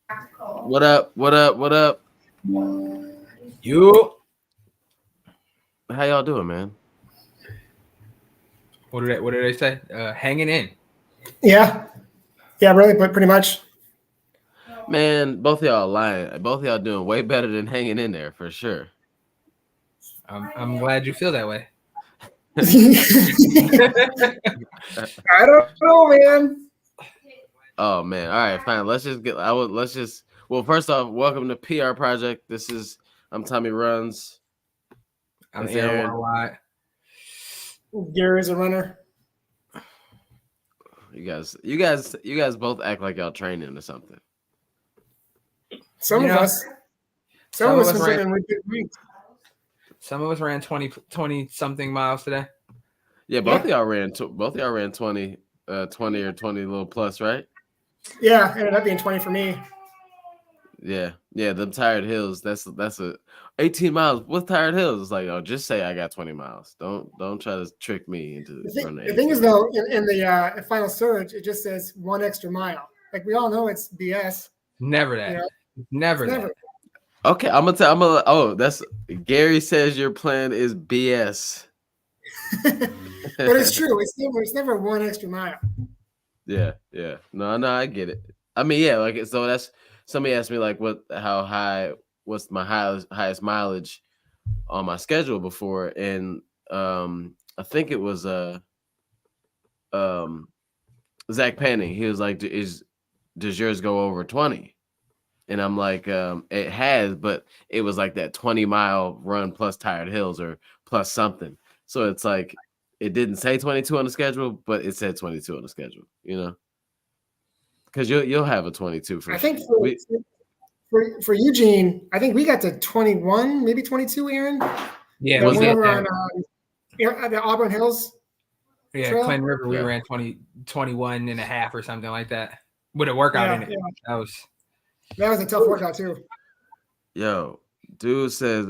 What up? What up? What up? You. How y'all doing, man? What did they say? Hanging in. Yeah, yeah, really, but pretty much. Man, both of y'all lying. Both of y'all doing way better than hanging in there for sure. I'm glad you feel that way. I don't know, man. Oh man. All right, fine. Let's just get. Let's just. Well, first off, welcome to PR Project. I'm Tommy Runs. I'm That's Aaron Aaron. Worldwide. Gary's a runner. You guys both act like y'all training or something. Some You of know, us. some Some of of us us have ran- been in really good weeks. Some of us ran 20 something miles today. Yeah, both of y'all ran. Both of y'all ran 20 or 20 little plus, right? Yeah, ended up being 20 for me. Yeah, them tired hills. That's a 18 miles. What's tired hills? It's like, oh, just say I got 20 miles. Don't try to trick me into running. The thing is, though, in the final surge, it just says 1 extra mile. Like we all know it's BS. Never that. You know, Never it's that. never. Okay, I'm gonna tell. I'm gonna. Oh, that's Gary says your plan is BS. But it's true. It's never 1 extra mile. Yeah. No, I get it. I mean, yeah, like so. That's somebody asked me like, what's my highest mileage on my schedule before, and I think it was um Zach Panning. He was like, does yours go over 20? And I'm like, it has, but it was like that 20-mile run plus tired hills or plus something. So it's like it didn't say 22 on the schedule, but it said 22 on the schedule, because you'll have a 22 for I sure. think for Eugene, I think we got to 21, maybe 22, Aaron. Yeah, The Was one it? over on the Auburn Hills. Yeah, Trail? Clinton River, we Yeah. ran 21 and a half or something like that with a workout in it. Yeah. That That was a tough workout too. Yo, dude says,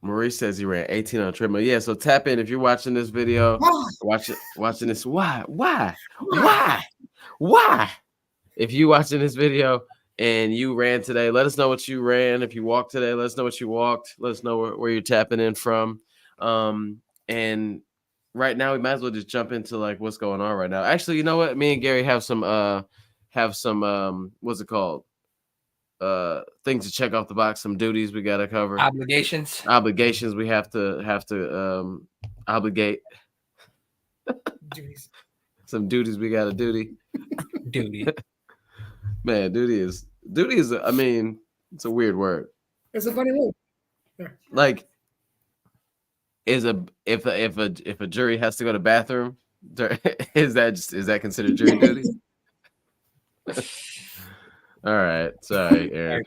Maurice says he ran 18 on a treadmill. Yeah, so tap in if you're watching this video. Watching this. Why? If you watching this video and you ran today, let us know what you ran. If you walked today, let us know what you walked. Let us know where you're tapping in from. And right now we might as well just jump into like what's going on right now. Actually, you know what? Me and Gary have some what's it called? Things to check off the box, some duties we gotta cover. obligations. Obligations we have to obligate. Jeez. Some duties we gotta duty. Duty. Man, duty is I mean, it's a weird word. It's a funny move. Like if a jury has to go to bathroom, is that considered jury duty? All right, sorry, Aaron.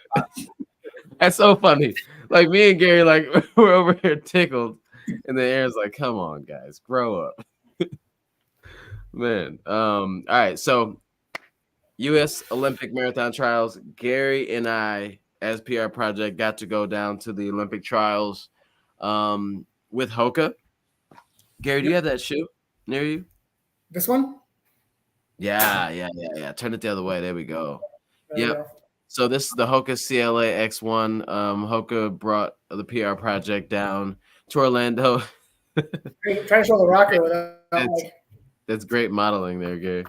That's so funny. Like me and Gary, like we're over here tickled, and then Aaron's like, "Come on, guys, grow up." Man, all right. So, U.S. Olympic Marathon Trials. Gary and I, as PR Project, got to go down to the Olympic trials with Hoka. Gary, do you have that shoe near you? This one? Yeah. Turn it the other way. There we go. There we Yep. go. So this is the Hoka CLA X1. Hoka brought the PR Project down to Orlando. Trying to show the rocker without That's great modeling there, Gary.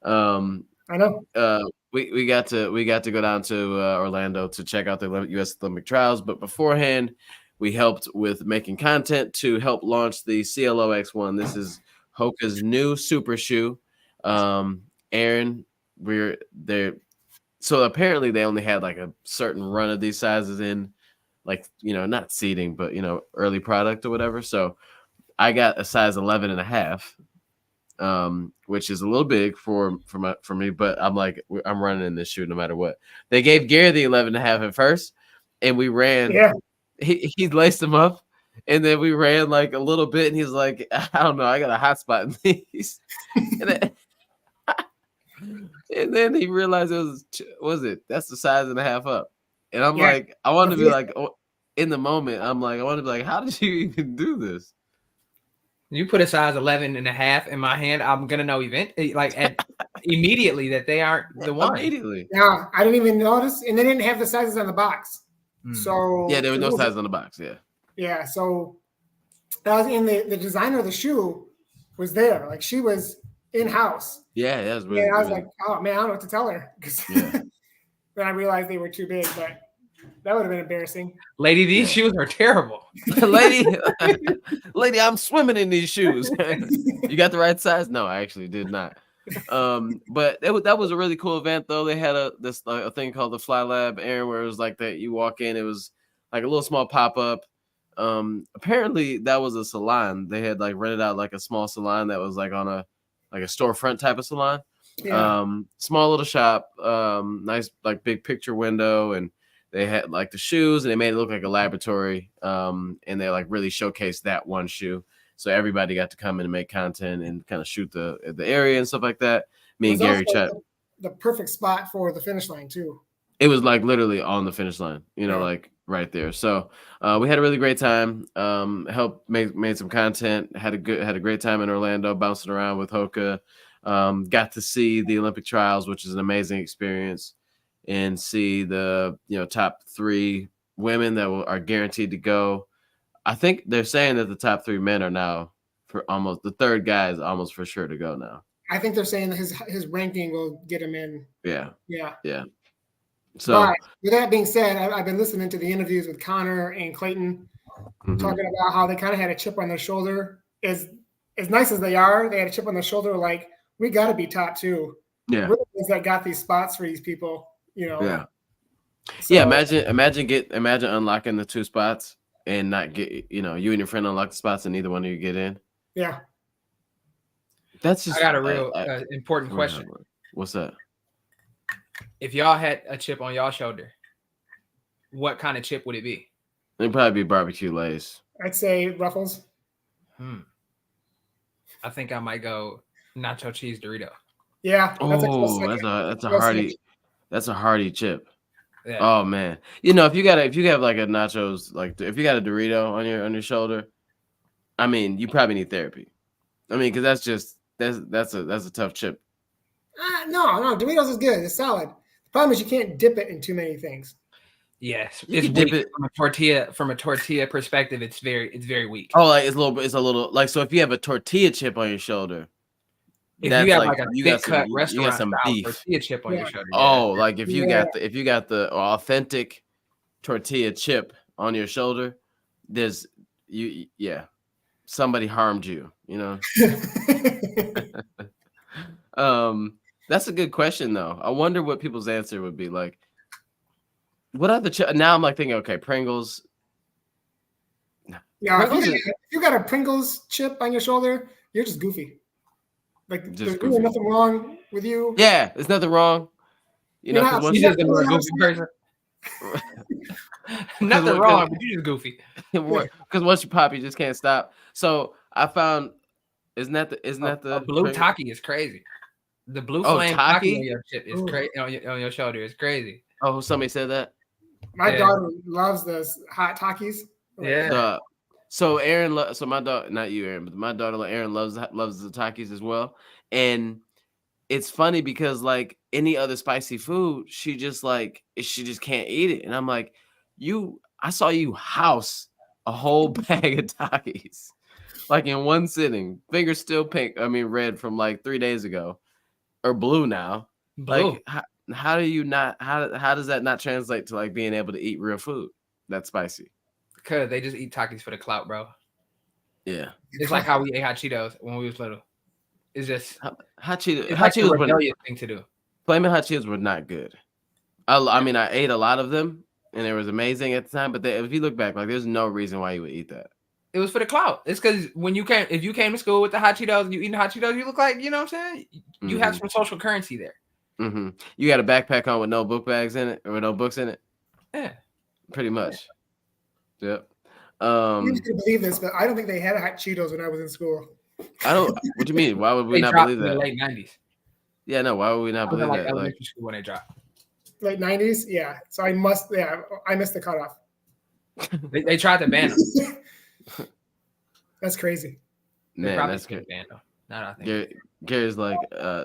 I know. We got to go down to Orlando to check out the U.S. Olympic trials, but beforehand, we helped with making content to help launch the CLO X1. This is Hoka's new super shoe. Aaron, we're there. So apparently they only had like a certain run of these sizes in, like, not seating, but early product or whatever. So I got a size 11 and a half. Which is a little big for me, but I'm like, I'm running in this shoe no matter what. They gave Gary the 11 and a half at first, and we ran. Yeah. He laced them up, and then we ran like a little bit, and he's like, I don't know, I got a hot spot in these. And then he realized that's the size and a half up, and I'm like, I wanted to be like, in the moment, I'm like, I want to be like, how did you even do this? You put a size 11 and a half in my hand, I'm gonna know immediately that they aren't the one. Immediately. Yeah, I didn't even notice, and they didn't have the sizes on the box. Mm. So Yeah, there was it no wasn't- size on the box. Yeah. Yeah, so that was in the designer of the shoe was there, like she was in house. Yeah, that was really. Yeah, I was really- like, oh man, I don't know what to tell her. 'Cause Yeah. then I realized they were too big, but that would have been embarrassing. Lady, these shoes are terrible. lady, lady, I'm swimming in these shoes. You got the right size? No, I actually did not. But that was a really cool event though. They had a thing called the Fly Lab, Aaron, where it was like that. You walk in, it was like a little small pop up. Apparently that was a salon. They had like rented out like a small salon that was like on a storefront type of salon. Yeah. Small little shop, nice like big picture window, and they had like the shoes and they made it look like a laboratory. And they like really showcased that one shoe. So everybody got to come in and make content and kind of shoot the area and stuff like that. Me and It was Gary also chat. the perfect spot for the finish line too. It was like literally on the finish line, Yeah. like right there. So we had a really great time. Helped made some content. Had a great time in Orlando, bouncing around with Hoka. Got to see the Olympic trials, which is an amazing experience, and see the top 3 women that are guaranteed to go. I think they're saying that the top 3 men are now for almost the third guy is almost for sure to go now. I think they're saying that his ranking will get him in. Yeah. Yeah. So But with that being said, I've been listening to the interviews with Connor and Clayton mhm. talking about how they kind of had a chip on their shoulder. As nice as they are, they had a chip on their shoulder. Like, we got to be top 2. Yeah. We're the ones that got these spots for these people. Yeah. So, Yeah, imagine unlocking the 2 spots and not get you and your friend unlock the spots and neither one of you get in. Yeah. That's just I got a real important I- question. What's that? If y'all had a chip on y'all shoulder, what kind of chip would it be? It'd probably be barbecue Lay's. I'd say Ruffles. I think I might go nacho cheese Dorito. Yeah. Oh, that's a Close hearty second. that's a hearty chip. Yeah. Oh man. If you have like a nachos, like if you got a Dorito on your shoulder, I mean, you probably need therapy. I mean, because that's a tough chip. No, Doritos is good. It's solid. The problem is you can't dip it in too many things. Yes, You it's can dip weak. it- From a tortilla perspective. It's very weak. Oh, like it's a little like, so if you have a tortilla chip on your shoulder, If that's you have like- like a you got thick cut some- you restaurant got some style beef. tortilla chip on your Yeah. shoulder. oh, like if you Yeah. got the authentic tortilla chip on your shoulder, somebody harmed you, That's a good question though. I wonder what people's answer would be. Like, what other now I'm like thinking, okay, Pringles. Yeah, Pringles if you got a Pringles chip on your shoulder, you're just goofy. Like, Just there's goofy. really nothing wrong with you. Yeah, there's nothing wrong. You're not- 'cause once You Yeah. just a goofy person. Nothing wrong, but you just goofy. because once you pop, you just can't stop. So I found, isn't that the A blue Pring- Taki is crazy. The blue Oh, flame Taki? Taki on your chip is Ooh. crazy on your shoulder. It's crazy. Oh, somebody said that. My Yeah. daughter loves those hot Takis. Yeah. So Aaron, so my daughter, not you, Aaron, but my daughter Aaron loves the Takis as well. And it's funny because like any other spicy food, she just can't eat it. And I'm like, I saw you house a whole bag of Takis, like in one sitting. Fingers still pink. I mean, red from like 3 days ago, or blue now. Blue. Like, how do you not? How does that not translate to like being able to eat real food that's spicy? Because they just eat Takis for the clout, bro. Yeah, It's like how we ate hot Cheetos when we was little. It's just hot Cheetos. it's Hot like a Cheetos were rebellious thing to do. Flaming Hot Cheetos were not good. I mean, I ate a lot of them, and it was amazing at the time. But if you look back, like, there's no reason why you would eat that. It was for the clout. It's because if you came to school with the hot Cheetos and you eating hot Cheetos, you look like, you know what I'm saying? You have some social currency there. Mm-hmm. You got a backpack on with no book bags in it or no books in it. Yeah. Pretty much. Yep. You can believe this, but I don't think they had hot Cheetos when I was in school. I don't. What do you mean? Why would we They not dropped believe in the that? late 90s. Yeah, no. Why would we I not was in believe like that? Like, elementary school when they dropped. Late 90s? Yeah. So I missed the cutoff. They tried to ban them. That's crazy. They man, probably that's should good. have banned them. Now that I think Gary's like,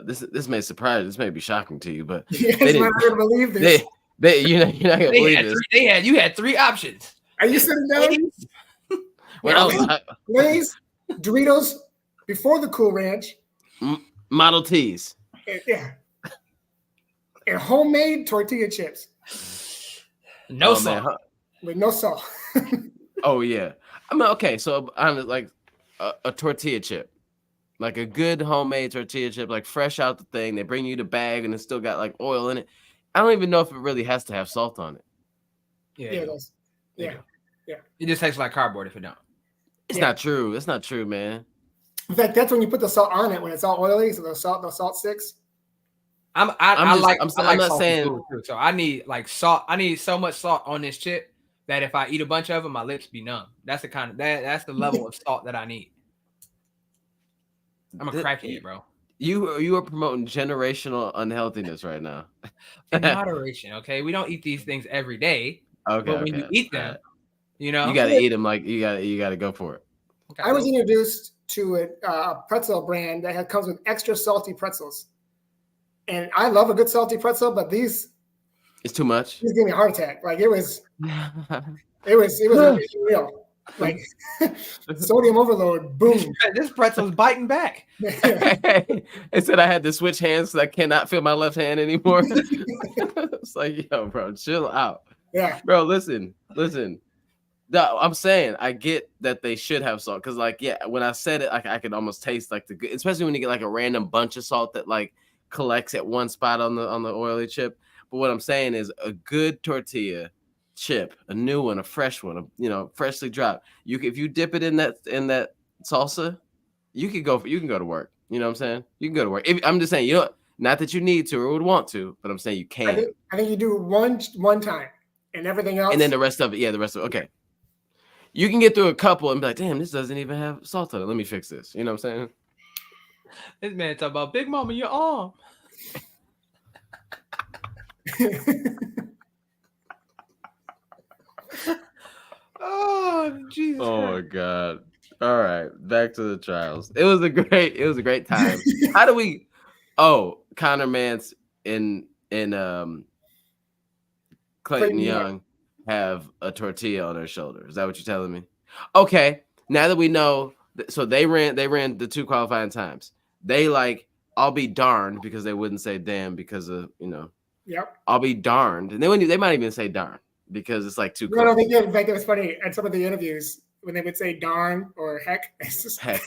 this may surprise, this may be shocking to you, but You they guys might didn't. not believe this. You're not gonna believe this. you had 3 options. Are you sitting down? When I was Lay's, Doritos, before the Cool Ranch, Model T's. yeah, and homemade tortilla chips No Oh, salt. man. with no salt. Oh yeah. I mean, okay, so I'm like a tortilla chip, like a good homemade tortilla chip, like fresh out the thing. They bring you the bag and it's still got like oil in it. I don't even know if it really has to have salt on it. Yeah, Yeah, it that's, There yeah. you It just tastes like cardboard if it don't. It's Yeah. not true. It's not true, man. In fact, that's when you put the salt on it when it's all oily, so the salt sticks. I I'm like not salty saying- food too. So I need like salt. I need so much salt on this chip that if I eat a bunch of them, my lips be numb. That's the kind of that's the level of salt that I need. I'm a crackhead, bro. You are promoting generational unhealthiness right now. In moderation, okay? We don't eat these things every day, Okay, but when you eat them, alright. you know, You gotta eat them like you gotta go for it. I was introduced to a pretzel brand that comes with extra salty pretzels, and I love a good salty pretzel, but these It's too much. give me a heart attack. Like it was real. Like sodium overload. Boom. this pretzel's biting back. It said I had to switch hands so I cannot feel my left hand anymore. It's like, yo, bro, chill out. Yeah. Bro, listen. No, I'm saying I get that they should have salt because, like, yeah, when I said it, I could almost taste like the good, especially when you get like a random bunch of salt that like collects at one spot on the oily chip. But what I'm saying is a good tortilla chip, a new one, a fresh one, freshly dropped. If you dip it in that salsa, you can go to work. You know what I'm saying? You can go to work. I'm just saying, not that you need to or would want to, but I'm saying you can. I think you do one time and everything else. And then the rest of it, okay. You can get through a couple and be like, damn, this doesn't even have salt on it. Let me fix this. You know what I'm saying? This man talk about Big Mama, your arm. Oh, Jesus. Oh my God. All right. Back to the trials. It was a great time. How do we Connor Mance and Clayton Young have a tortilla on their shoulder. Is that what you're telling me? Okay. Now that we know, so they ran the 2 qualifying times. They I'll be darned because they wouldn't say damn because of Yep. I'll be darned, and they might even say darn because it's like too close. No, they did. In fact, it was funny at some of the interviews when they would say darn or heck. It's just Heck.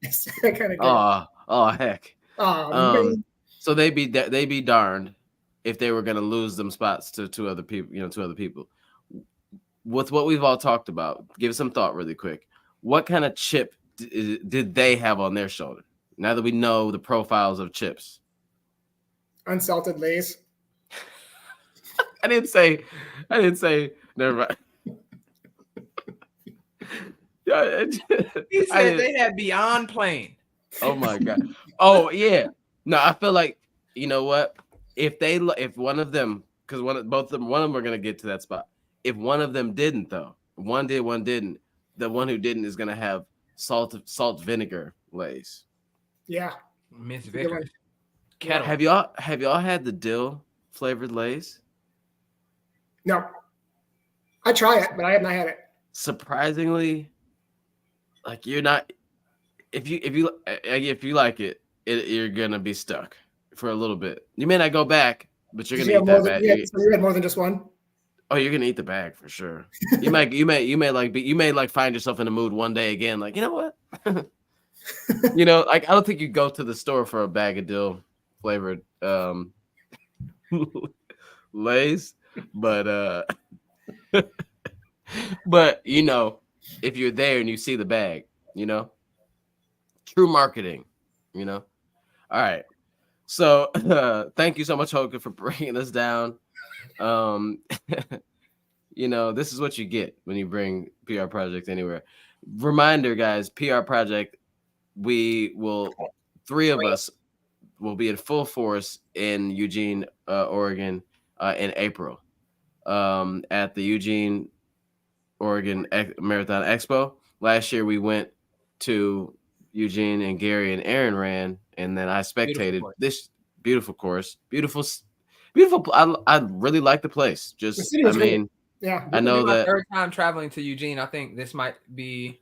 it's kind of Oh heck. man. So they'd be darned if they were going to lose them spots to two other people. With what we've all talked about, give it some thought really quick. What kind of chip did they have on their shoulder? Now that we know the profiles of chips. Unsalted Lay's. I didn't say. Never mind. He said they had Beyond Plain. Oh my God. Oh yeah. No, I feel like you know what? If one of them, because one of them are gonna get to that spot. If one of them didn't, though, one did, one didn't. The one who didn't is gonna have salt vinegar Lay's. Yeah. Miss Vickers. Kettle. Have y'all had the dill flavored Lay's? No. I try it, but I have not had it. Surprisingly, like you're not. If you like it, you're gonna be stuck for a little bit. You may not go back, but you're gonna eat that bag. So you had more than just one. Oh, you're gonna eat the bag for sure. You may find yourself in the mood one day again. Like, you know what? I don't think you go to the store for a bag of dill flavored Lay's, but but if you're there and you see the bag, true marketing, All right. So thank you so much, Hoka, for bringing us down. This is what you get when you bring PR Project anywhere. Reminder, guys, PR Project, three of us will be in full force in Eugene, Oregon, in April, at the Eugene, Oregon Marathon Expo. Last year we went to Eugene and Gary and Aaron ran, and then I spectated course. this beautiful course. Beautiful. I really like the place. The Just, city I was great. mean, Yeah. I This will know be my that third time traveling to Eugene. I think this might be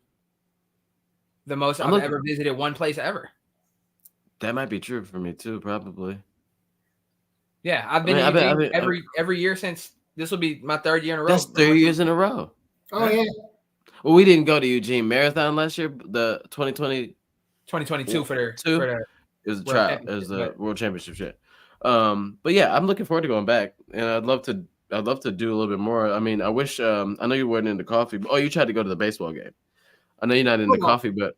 the most I'm I've looking- ever visited one place ever. that might be true for me too, probably. Yeah, I've been I to mean, Eugene I mean, every year since this will be my third year in a row. That's 3 years in a row. Oh yeah. Well, we didn't go to Eugene Marathon last year. The 2020 2022 for the it was a World trial. It Championship, was the but- World Championship shit. But yeah, I'm looking forward to going back, and I'd love to do a little bit more. I mean, I wish. I know you weren't into coffee. But, you tried to go to the baseball game. I know you're not into Football. coffee, but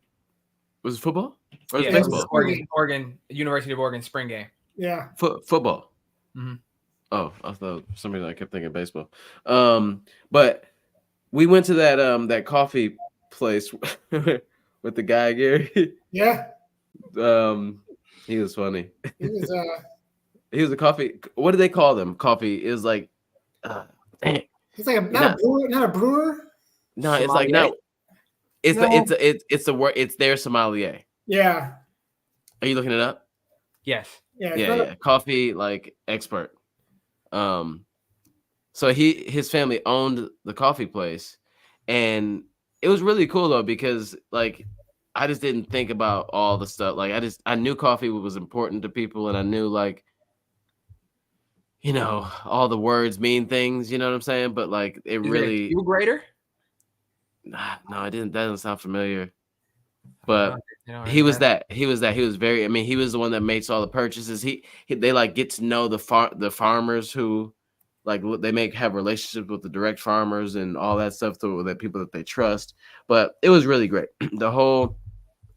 was it football or was Yeah, it it was baseball? Oregon, University of Oregon spring game. Yeah. Football. Mhm. Oh, I thought for some reason I kept thinking baseball. But we went to that coffee place with the guy Gary. Yeah. He was funny. He was He was a coffee. What do they call them? Coffee is like, dang. he's like not a brewer. No, it's like Sommelier? no. It's No. it's the word. It's their sommelier. Yeah. Are you looking it up? Yes. Yeah. it's Yeah, not a- yeah. Coffee like expert. So his family owned the coffee place, and it was really cool though because like I just didn't think about all the stuff. Like I knew coffee was important to people, and I knew like all the words mean things. You know what I'm saying? But like it Is really it a grader? no, it didn't. That doesn't sound familiar. But You know, he was that. He was very. I mean, he was the one that makes all the purchases. They like get to know the farmers who, like, they have relationships with the direct farmers and all that stuff to the people that they trust. But it was really great. The whole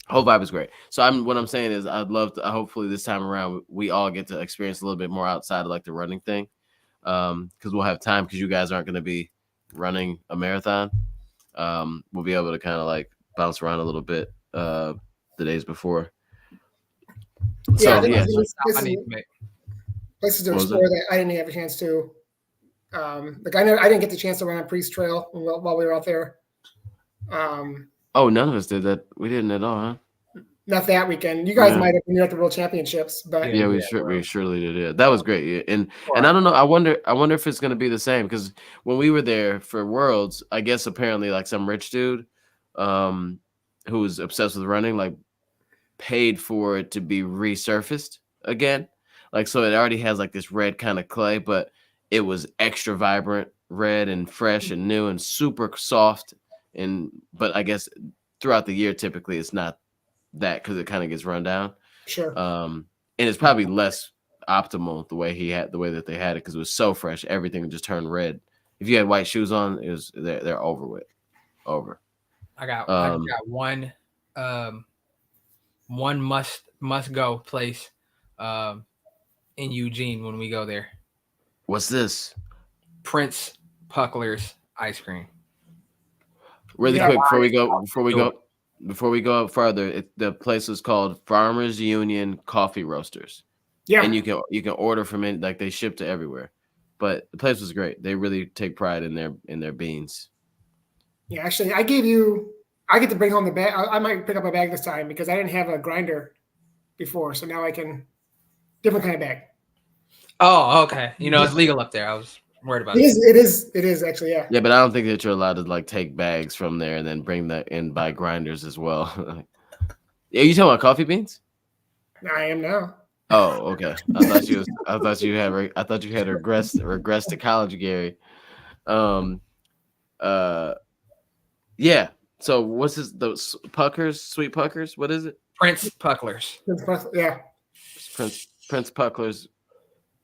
vibe is great. So what I'm saying is I'd love to. Hopefully this time around we all get to experience a little bit more outside of like the running thing, because we'll have time because you guys aren't going to be running a marathon. We'll be able to kind of like bounce around a little bit the days before. So I think yeah, there's I need to make. places to What was explore that I didn't have a chance to. Like I didn't get the chance to run on Priest Trail while we were out there. Oh, none of us did that. We didn't at all, huh? Not that weekend. You guys Yeah. might have been at the World Championships, but Yeah, we surely did. Yeah, that was great. Yeah. And I don't know. I wonder if it's gonna be the same because when we were there for Worlds, I guess apparently like some rich dude, who was obsessed with running, like paid for it to be resurfaced again. Like so, it already has like this red kind of clay, but it was extra vibrant red and fresh and new and super soft. But I guess throughout the year, typically it's not that because it kind of gets run down. sure. And it's probably less optimal the way that they had it because it was so fresh, everything just turned red. If you had white shoes on, it was they're over. I got Um, one must go place in Eugene when we go there. What's this? Prince Puckler's ice cream. Really Yeah. quick before we go up further, the place is called Farmers Union Coffee Roasters, Yeah. and you can order from it. Like they ship to everywhere, but the place was great. They really take pride in their beans. Yeah, actually, I get to bring home the bag. I might pick up a bag this time because I didn't have a grinder before. So now I can, different kind of bag. Oh, okay. You know, it's legal up there. I was worried about It it. is actually, yeah. Yeah, but I don't think that you're allowed to like take bags from there and then bring that in by grinders as well. Are you talking about coffee beans? I am now. Oh, okay. I thought you had regressed to college, Gary. Yeah. So what's those Puckers, Sweet Puckers? What is it? Prince Puckler's. Yeah. Prince Puckler's.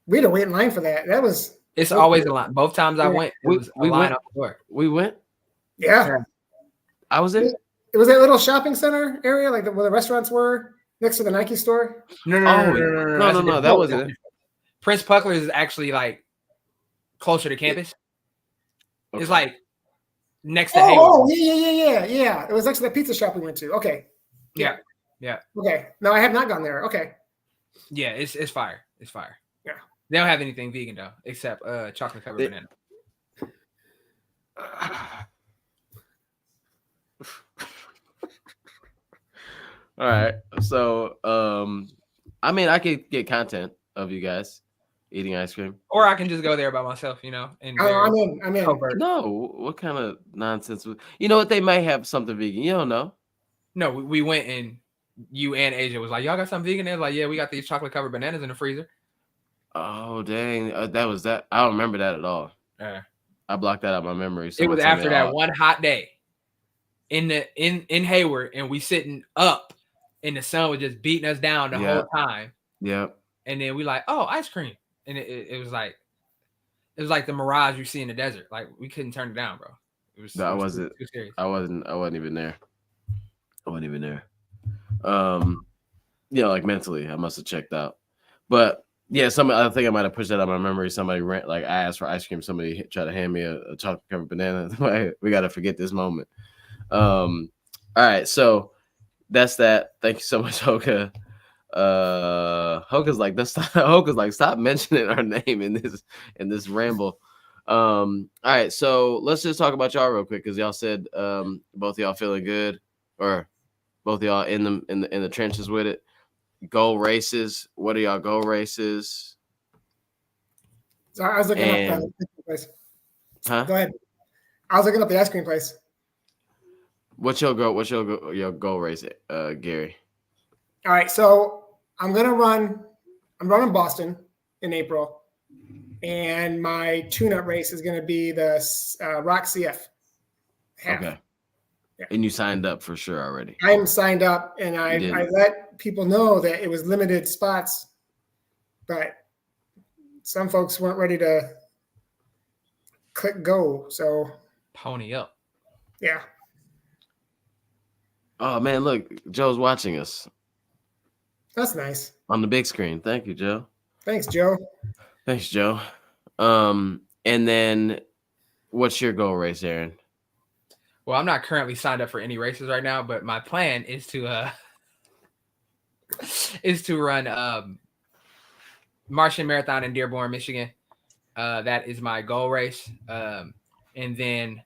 We had to wait in line for that. That was, It's always a line. Both times I went, it was a we line went- up the door. We went. yeah. I was there. It was that little shopping center area, like where the restaurants were next to the Nike store. No. No, that wasn't it. Prince Puckler's is actually like closer to campus. Okay. It's like next to Hayward. Oh, yeah. It was next to the pizza shop we went to. Okay. Yeah. Okay. No, I have not gone there. Okay. Yeah, it's fire. It's fire. Yeah. They don't have anything vegan though, except chocolate covered They- banana. All right. So, I mean, I could get content of you guys eating ice cream. Or I can just go there by myself, you know, and Oh, very I'm in. I'm in. covert. No, what kind of nonsense? You know what? They might have something vegan. You don't know. No, we went and you and Asia was like, y'all got something vegan? They was like, yeah, we got these chocolate covered bananas in the freezer. Oh dang, that was that. I don't remember that at all. I blocked that out of my memory. It was Someone told me, after that "Oh, one hot day in Hayward, and we sitting up, and the sun was just beating us down the Yeah. whole time. Yep. And then we like, oh, ice cream, and it was like the mirage you see in the desert. Like we couldn't turn it down, bro. It was too serious. I wasn't even there. I wasn't even there. You know, like mentally, I must have checked out. But yeah, I think I might have pushed that out of my memory. Somebody ran, like I asked for ice cream. Somebody tried to hand me a chocolate covered banana. We got to forget this moment. All right, so that's that. Thank you so much, Hoka. Hoka's like, Hoka's like, stop mentioning our name in this ramble. All right, so let's just talk about y'all real quick because y'all said both of y'all feeling good, or both of y'all in the trenches with it. Goal races. What are y'all goal races? So I was looking up the ice cream place. Huh? Go ahead. I was looking up the ice cream place. What's your goal race, Gary? All right, so I'm running Boston in April, and my tune-up race is going to be the Rock CF. Half. Okay. Yeah. And you signed up for sure already. I'm signed up, and I let people know that it was limited spots, but some folks weren't ready to click go. So Pony up. Yeah. Oh man, look, Joe's watching us. That's nice. On the big screen. Thank you, Joe. Thanks, Joe. Thanks, Joe. And then what's your goal race, Aaron? Well, I'm not currently signed up for any races right now, but my plan is to run Martian Marathon in Dearborn, Michigan. That is my goal race. And then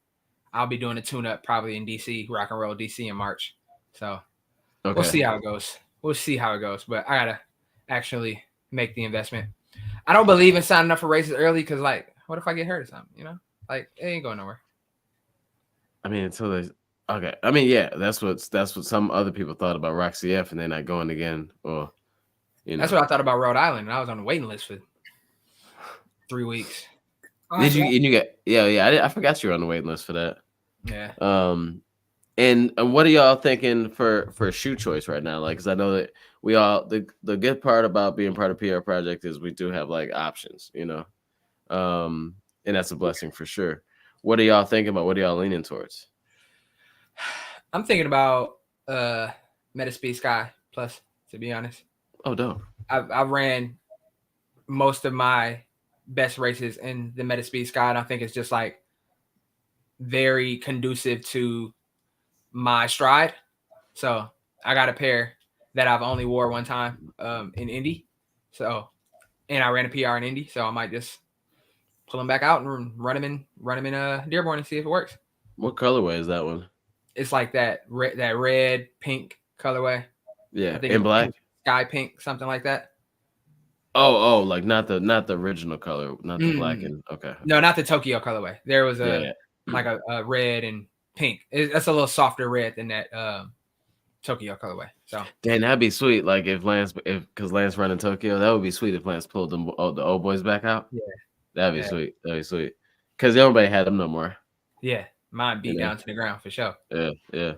I'll be doing a tune-up probably in DC, Rock and Roll DC in March. So We'll see how it goes. But I gotta actually make the investment. I don't believe in signing up for races early because, like, what if I get hurt or something? You know, like it ain't going nowhere. I mean, until they. Okay. I mean, yeah, that's what some other people thought about Rock CF, and they're not going again. Or, you know, that's what I thought about Rhode Island, and I was on the waiting list for 3 weeks. Did you? And you get? Yeah. I forgot you were on the waiting list for that. Yeah. And what are y'all thinking for shoe choice right now? Like, because I know that we all the good part about being part of PR Project is we do have like options, you know, and that's a blessing for sure. What are y'all thinking about? What are y'all leaning towards? I'm thinking about Metaspeed Sky Plus, to be honest. Oh, dope. I ran most of my best races in the Metaspeed Sky, and I think it's just like very conducive to my stride. So I got a pair that I've only wore one time in Indy. So, and I ran a PR in Indy, so I might just pull them back out and run them in Dearborn and see if it works. What colorway is that one? It's like that red pink colorway. Yeah, in black, sky pink, something like that. Oh, like not the original color, not the black and okay. No, not the Tokyo colorway. There was like a red and pink. That's a little softer red than that Tokyo colorway. So dang, that'd be sweet. Like if because Lance running Tokyo, that would be sweet if Lance pulled the old boys back out. Yeah, that'd be sweet. That'd be sweet. Because everybody had them no more. Yeah, mine beat down to the ground for sure. Yeah.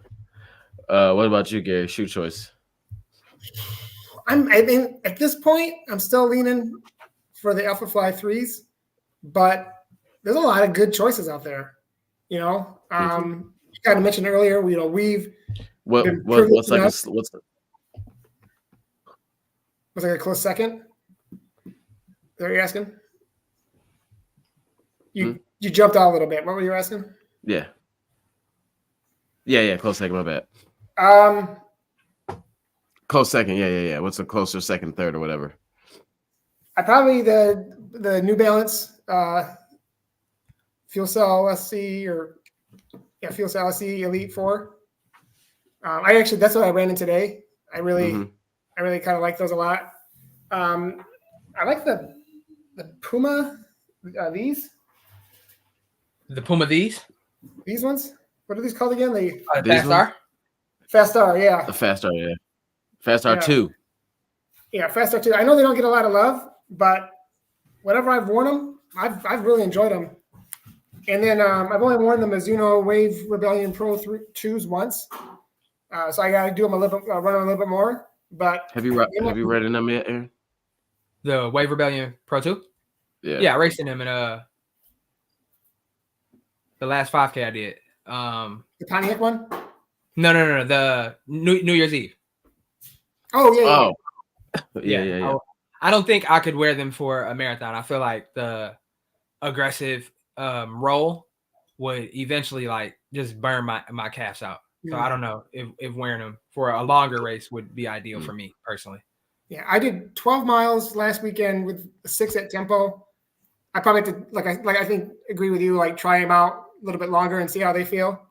What about you, Gary? Shoe choice. I mean, at this point, I'm still leaning for the Alpha Fly 3s, but there's a lot of good choices out there. You know, you kind of mentioned earlier, you know, what's like a close second? Is that what you're asking? You jumped out a little bit. What were you asking? Yeah, close second, my bad. Close second, yeah. What's a closer second, third, or whatever? I probably the New Balance Fuel Cell SC Fuel Cell SC Elite 4. That's what I ran in today. I really Mhm. kind of like those a lot. I like the Puma. These Puma these. ones. What are these called again? The These Fast ones? R. Fast R. Yeah, The Fast R, yeah. Fast Yeah. R2. yeah, Fast R too. I know they don't get a lot of love, but whenever I've worn them, I've really enjoyed them. And then I've only worn the Mizuno Wave Rebellion Pro 2s once, so I got to do them a little bit, run them a little bit more. But Have you read in them yet, Aaron? The Wave Rebellion Pro 2. Yeah. Yeah, racing them in the last 5K I did. the Pontiac one. No. The New Year's Eve. Oh yeah, yeah. Oh. Yeah. I don't think I could wear them for a marathon. I feel like the aggressive roll would eventually like just burn my calves out. So I don't know if wearing them for a longer race would be ideal for me personally. Yeah, I did 12 miles last weekend with 6 at tempo. I probably have to I think agree with you, like try them out a little bit longer and see how they feel.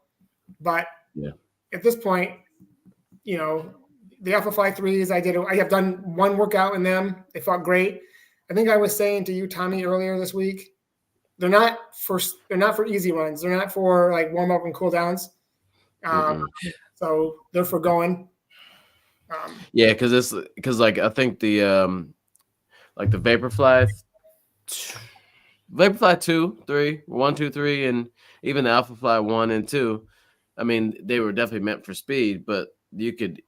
But Yeah. at this point, you know, the Alpha Fly 3s, I have done one workout in them. They felt great. I think I was saying to you, Tommy, earlier this week, they're not for easy runs. They're not for like warm up and cool downs. So they're for going. Yeah, because like I think the like the Vaporfly 2, 3, 1, 2, 3, and even the Alpha Fly 1 and 2. I mean, they were definitely meant for speed, but you could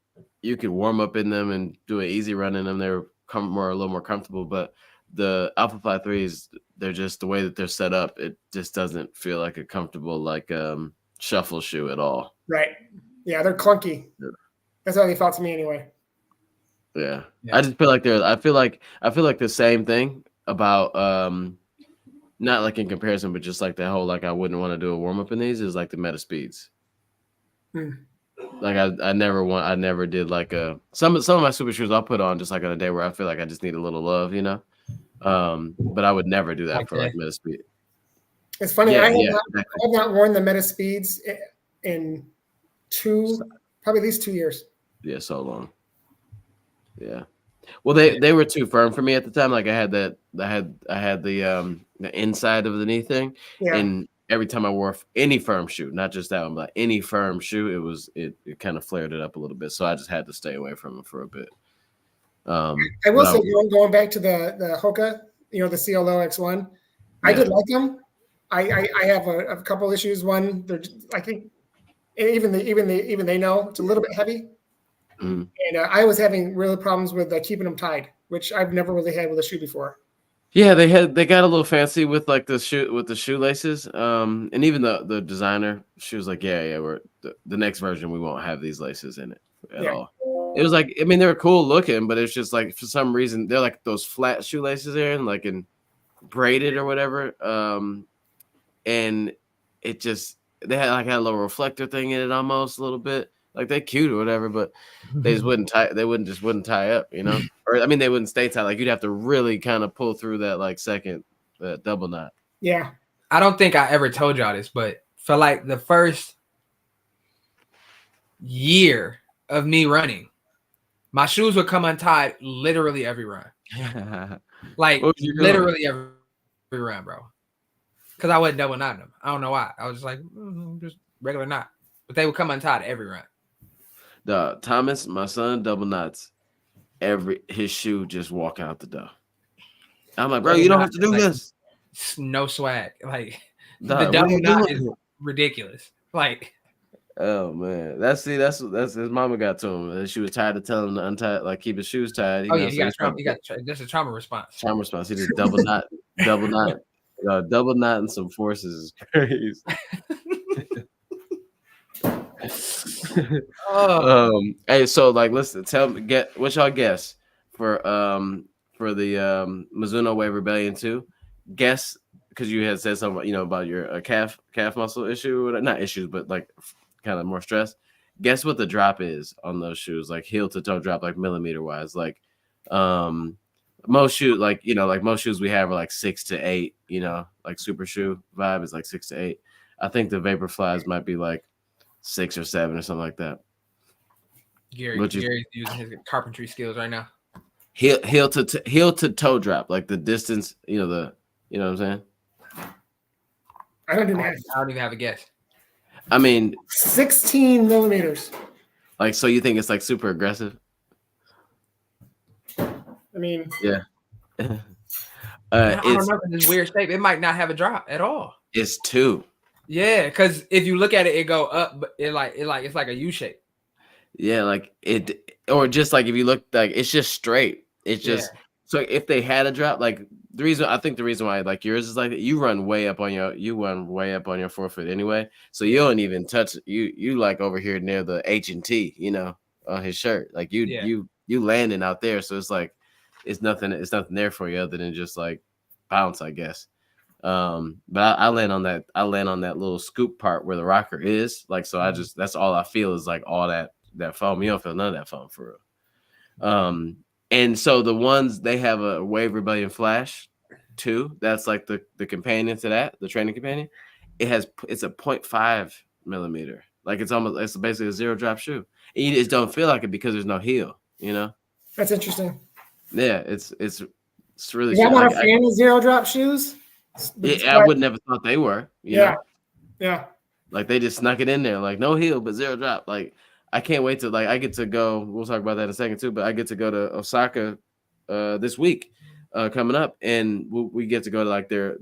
warm up in them and do an easy run in them. They were a little more comfortable. But the Alpha Fly 3s, they're just the way that they're set up. It just doesn't feel like a comfortable like shuffle shoe at all. Right. Yeah, they're clunky. Yeah. That's how they felt to me anyway. Yeah. I just feel like I feel like the same thing about not like in comparison, but just like the whole like I wouldn't want to do a warm up in these is like the Meta Speeds. Like I never did like some of my super shoes I'll put on just like on a day where I feel like I just need a little love, you know. But I would never do that Like for that? like Meta Speed. It's funny. Yeah, I have exactly. not worn the Meta Speeds in probably at least 2 years. Yeah, so long. Yeah. Well, they were too firm for me at the time. Like I had the inside of the knee thing, Yeah. and every time I wore any firm shoe, not just that one, but any firm shoe, it kind of flared it up a little bit. So I just had to stay away from it for a bit. I will say, going back to the Hoka, the CLO X1, I did like them. I have a couple issues. One, I think even they know it's a little bit heavy. Mm-hmm. And I was having real problems with keeping them tied, which I've never really had with a shoe before. Yeah, they got a little fancy with like the shoelaces. And even the designer, she was like, we're the next version we won't have these laces in it at all. It was like, I mean, they were cool looking, but it's just like for some reason they're like those flat shoelaces there and like in braided or whatever. And it just they had a little reflector thing in it almost a little bit. Like they're cute or whatever, but they just wouldn't tie. They wouldn't tie up, you know. Or I mean, they wouldn't stay tight. Like you'd have to really kind of pull through that like second double knot. Yeah, I don't think I ever told y'all this, but for like the first year of me running, my shoes would come untied literally every run. Like literally every run, bro. Because I wasn't double knotting them. I don't know why. I was just like just regular knot, but they would come untied every run. Thomas, my son, double knots his shoe just walking out the door. I'm like, bro, you don't have to do this. No swag. Like the double knot is ridiculous. Like, oh man, that's his mama got to him. She was tired of telling him to untie, like keep his shoes tied. He got that's a trauma response. Trauma response. He just double knot, double knot and some forces is crazy. Hey, so like, listen, get what y'all guess for the Mizuno Wave Rebellion 2. Guess, because you had said something, about your calf muscle issue, not issues, but like kind of more stress. Guess what the drop is on those shoes, like heel to toe drop, like millimeter wise. Like most shoes, like most shoes we have are like 6 to 8. Like super shoe vibe is like 6 to 8. I think the Vaporflies might be like 6 or 7 or something like that. Gary's using his carpentry skills right now. Heel to toe drop, like the distance. You know what I'm saying? I don't do I that. don't even have a guess. I mean, 16 millimeters. like, so you think it's like super aggressive? I mean, Yeah. I don't know, 'cause this weird shape. It might not have a drop at all. It's 2. Yeah, because if you look at it, it go up, but it's like a U shape. Yeah, like it, or just like if you look, like it's just straight. It's just so if they had a drop, like the reason why like yours is like you run way up on your forefoot anyway, so you don't even touch you like over here near the H&T, on his shirt, like you landing out there, so it's like it's nothing there for you other than just like bounce, I guess. But I land on that little scoop part where the rocker is, like, so I just, that's all I feel is like all that foam. You don't feel none of that foam for real. And so the ones, they have a Wave Rebellion Flash 2. That's like the companion to that, the training companion. It's a 0.5 millimeter. Like it's basically a 0 drop shoe. And you just don't feel like it because there's no heel, that's interesting. Yeah, it's really. I'm not a fan of 0 drop shoes. Yeah, I would never thought they were. You know? Yeah. Like they just snuck it in there, like no heel but 0 drop. Like I can't wait to, like, I get to go. We'll talk about that in a second too. But I get to go to Osaka this week coming up, and we get to go to like their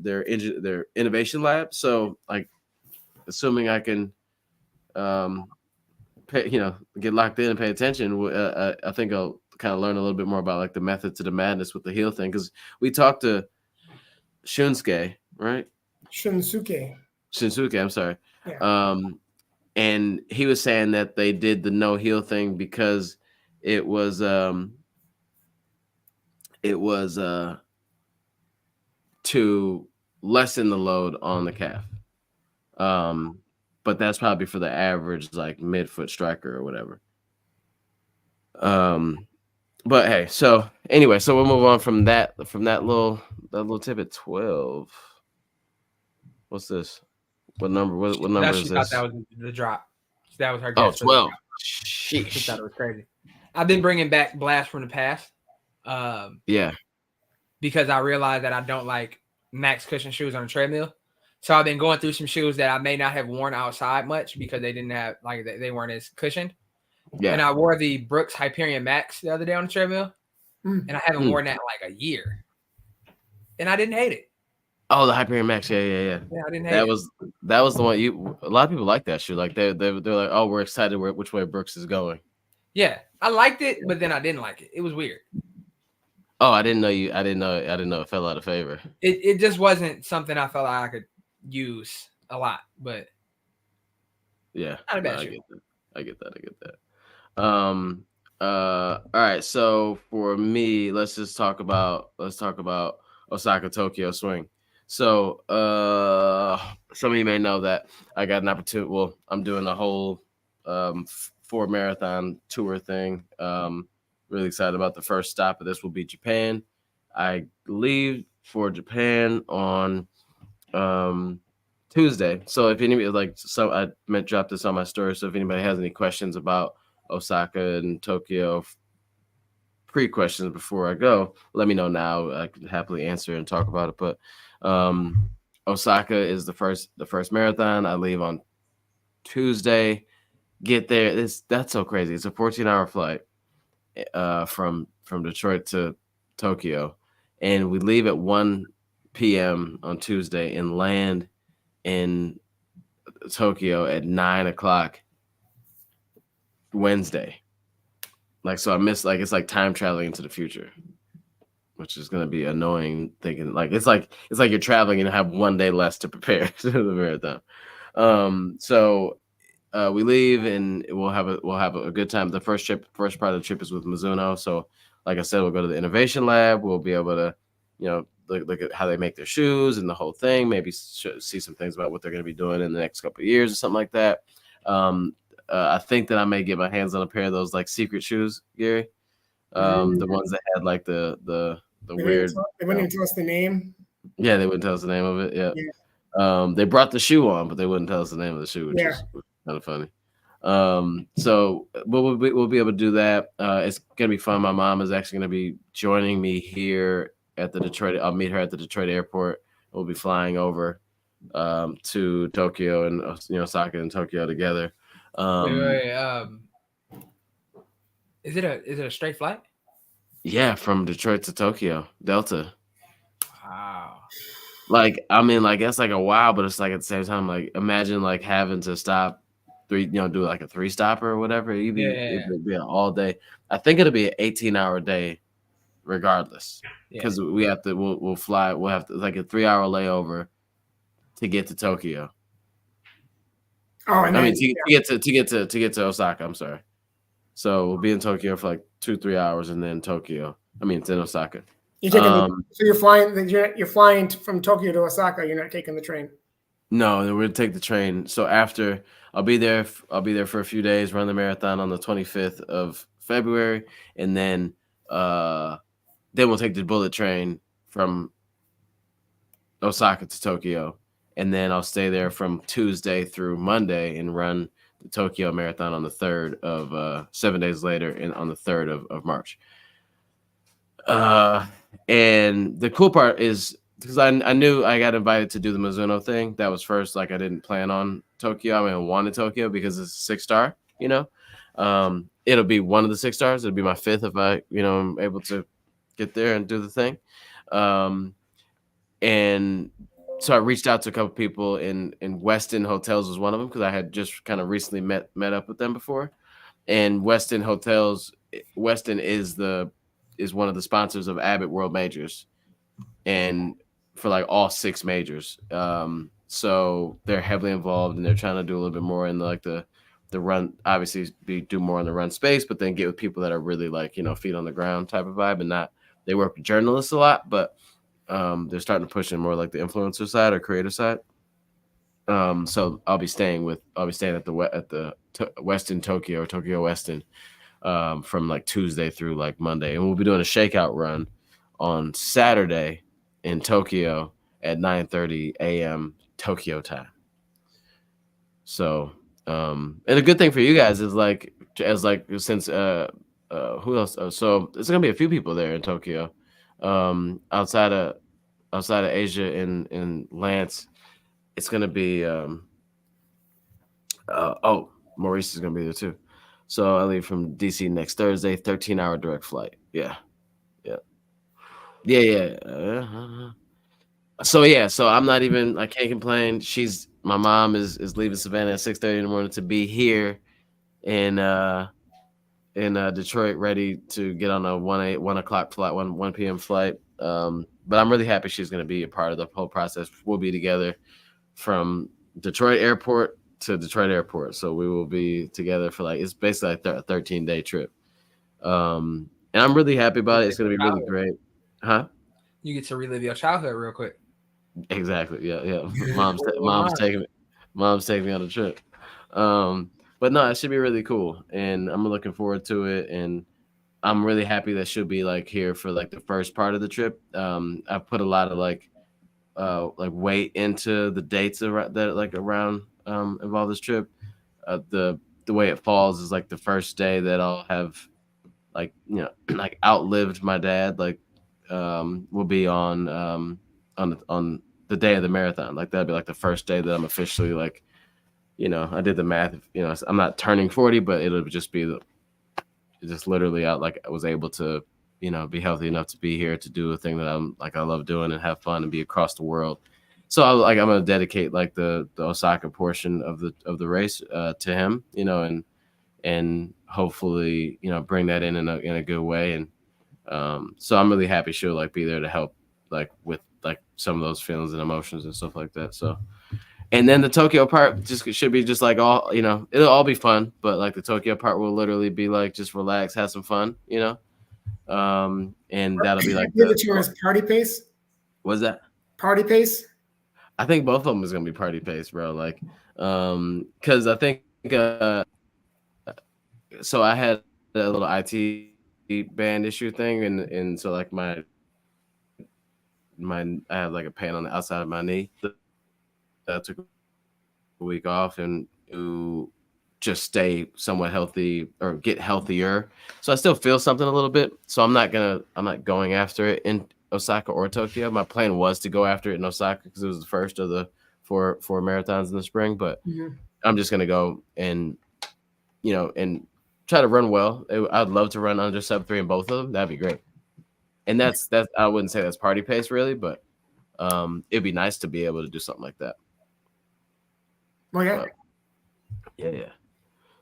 innovation lab. So like, assuming I can, get locked in and pay attention, I think I'll kind of learn a little bit more about like the method to the madness with the heel thing, because we talked to Shunsuke, right? Shinsuke, I'm sorry. Yeah. And he was saying that they did the no heel thing because it was to lessen the load on the calf. But that's probably for the average like midfoot striker or whatever. But hey, so anyway, so we'll move on from that little tidbit. 12. What's this? What number is She this? thought that was the drop. That was her Oh, guess. 12. She Sheesh. thought it was crazy. I've been bringing back Blast from the past. Yeah. Because I realized that I don't like max cushion shoes on a treadmill. So I've been going through some shoes that I may not have worn outside much because they didn't have, like, they weren't as cushioned. Yeah. And I wore the Brooks Hyperion Max the other day on the treadmill. And I haven't worn that in like a year. And I didn't hate it. Oh, the Hyperion Max, yeah. Yeah, I didn't hate it. That was the one. A lot of people like that shoe. Like they're like, oh, we're excited which way Brooks is going. Yeah, I liked it, but then I didn't like it. It was weird. Oh, I didn't know it fell out of favor. It just wasn't something I felt like I could use a lot, but yeah, not a bad shoe. I get that. All right. So for me, let's talk about Osaka Tokyo Swing. So some of you may know that I got an opportunity. Well, I'm doing a whole 4 marathon tour thing. Really excited about the first stop of this will be Japan. I leave for Japan on Tuesday. So if anybody I meant drop this on my story. So if anybody has any questions about Osaka and Tokyo, pre-questions before I go, let me know now. I can happily answer and talk about it. But Osaka is the first marathon. I leave on Tuesday. Get there. That's so crazy. It's a 14-hour flight from Detroit to Tokyo, and we leave at 1 p.m. on Tuesday and land in Tokyo at 9 o'clock Wednesday. Like, so I missed, like, it's like time traveling into the future, which is going to be annoying thinking, like, it's like you're traveling and have 1 day less to prepare to the marathon. So we leave and we'll have a good time. The first part of the trip is with Mizuno. So like I said, we'll go to the innovation lab. We'll be able to, look at how they make their shoes and the whole thing, maybe see some things about what they're going to be doing in the next couple of years or something like that. I think that I may get my hands on a pair of those like secret shoes, Gary. The ones that had like the weird. They wouldn't even tell us the name. Yeah, they wouldn't tell us the name of it. Yeah. They brought the shoe on, but they wouldn't tell us the name of the shoe, which is kind of funny. So we'll be able to do that. It's gonna be fun. My mom is actually gonna be joining me here at the Detroit. I'll meet her at the Detroit airport. We'll be flying over to Tokyo and Osaka and Tokyo together. Wait. Is it a straight flight? Yeah, from Detroit to Tokyo, Delta. Wow. Like, I mean, like it's like a while, but it's like at the same time, like imagine like having to stop do like a 3-stopper or whatever. It'd be an all day. I think it'll be an 18-hour day, regardless, because we'll fly. We'll have to like a 3-hour layover to get to Tokyo. Oh, and I mean to get to Osaka. I'm sorry. So we'll be in Tokyo for like 2-3 hours, and then Tokyo. I mean, it's in Osaka. You're taking so you're flying from Tokyo to Osaka. You're not taking the train. No, we're gonna take the train. So after I'll be there for a few days, run the marathon on the 25th of February, and then we'll take the bullet train from Osaka to Tokyo, and then I'll stay there from Tuesday through Monday and run the Tokyo Marathon on the 3rd of 7 days later, and on the 3rd of March. And the cool part is because I knew I got invited to do the Mizuno thing. That was first. Like I didn't plan on Tokyo. I mean, I wanted Tokyo because it's a 6-star. It'll be one of the 6 stars. It'll be my 5th if I am able to get there and do the thing. And so I reached out to a couple people in Westin Hotels was one of them because I had just kind of recently met up with them before. And Westin Hotels, Westin is one of the sponsors of Abbott World Majors, and for like all 6 majors. So they're heavily involved, and they're trying to do a little bit more in like the run, obviously do more in the run space, but then get with people that are really like, feet on the ground type of vibe, and not, they work with journalists a lot, but they're starting to push in more like the influencer side or creator side. So I'll be staying at the Westin Tokyo, or Tokyo Westin, from like Tuesday through like Monday, and we'll be doing a shakeout run on Saturday in Tokyo at 9:30 a.m. Tokyo time. So, and a good thing for you guys is since who else? So there's gonna be a few people there in Tokyo, outside of Asia and Lance. It's gonna be Maurice is gonna be there too. So I leave from DC next Thursday, 13-hour direct flight. Yeah. So I'm not even, I can't complain. My mom is leaving Savannah at 6:30 in the morning to be here in Detroit, ready to get on a 1 o'clock flight, 1 p.m. flight. But I'm really happy she's going to be a part of the whole process. We'll be together from Detroit airport to Detroit airport. So we will be together for it's basically like a 13-day trip. And I'm really happy about it. It's going to be really great. Huh? You get to relive your childhood real quick. Exactly. Yeah. Mom's taking me on a trip. But no, it should be really cool, and I'm looking forward to it. And I'm really happy that she'll be here for the first part of the trip. I've put a lot of weight into the dates around involve this trip. The way it falls is the first day that I'll have outlived my dad. Will be on the day of the marathon. That'll be the first day that I'm officially I did the math. I'm not turning 40, but it'll just be just literally out. I was able to, be healthy enough to be here to do a thing that I love doing and have fun and be across the world. So I'm gonna dedicate the Osaka portion of the race to him, and hopefully bring that in a good way. And so I'm really happy she'll be there to help with some of those feelings and emotions and stuff like that. So. And then the Tokyo part should be just all, it'll all be fun, but the Tokyo part will literally be just relax, have some fun, and that'll be the party pace. What's that? Party pace. I think both of them is gonna be party pace, bro. Because I think so I had a little IT band issue thing, and so my I have a pain on the outside of my knee. I took a week off and just stay somewhat healthy or get healthier. So I still feel something a little bit. So I'm not going after it in Osaka or Tokyo. My plan was to go after it in Osaka because it was the first of the four marathons in the spring. But I'm just gonna go and and try to run well. I'd love to run under sub 3 in both of them. That'd be great. And that's I wouldn't say that's party pace really, but it'd be nice to be able to do something like that. Oh yeah. Yeah.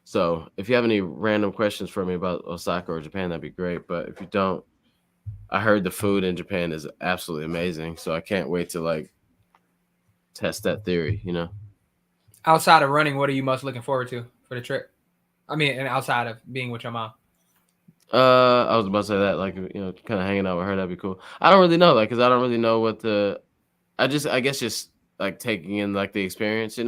So if you have any random questions for me about Osaka or Japan, that'd be great. But if you don't, I heard the food in Japan is absolutely amazing. So I can't wait to like test that theory, Outside of running, what are you most looking forward to for the trip? I mean, and outside of being with your mom. I was about to say that, like, kind of hanging out with her, that'd be cool. I don't really know, like, because I don't really know what I guess just like taking in like the experience,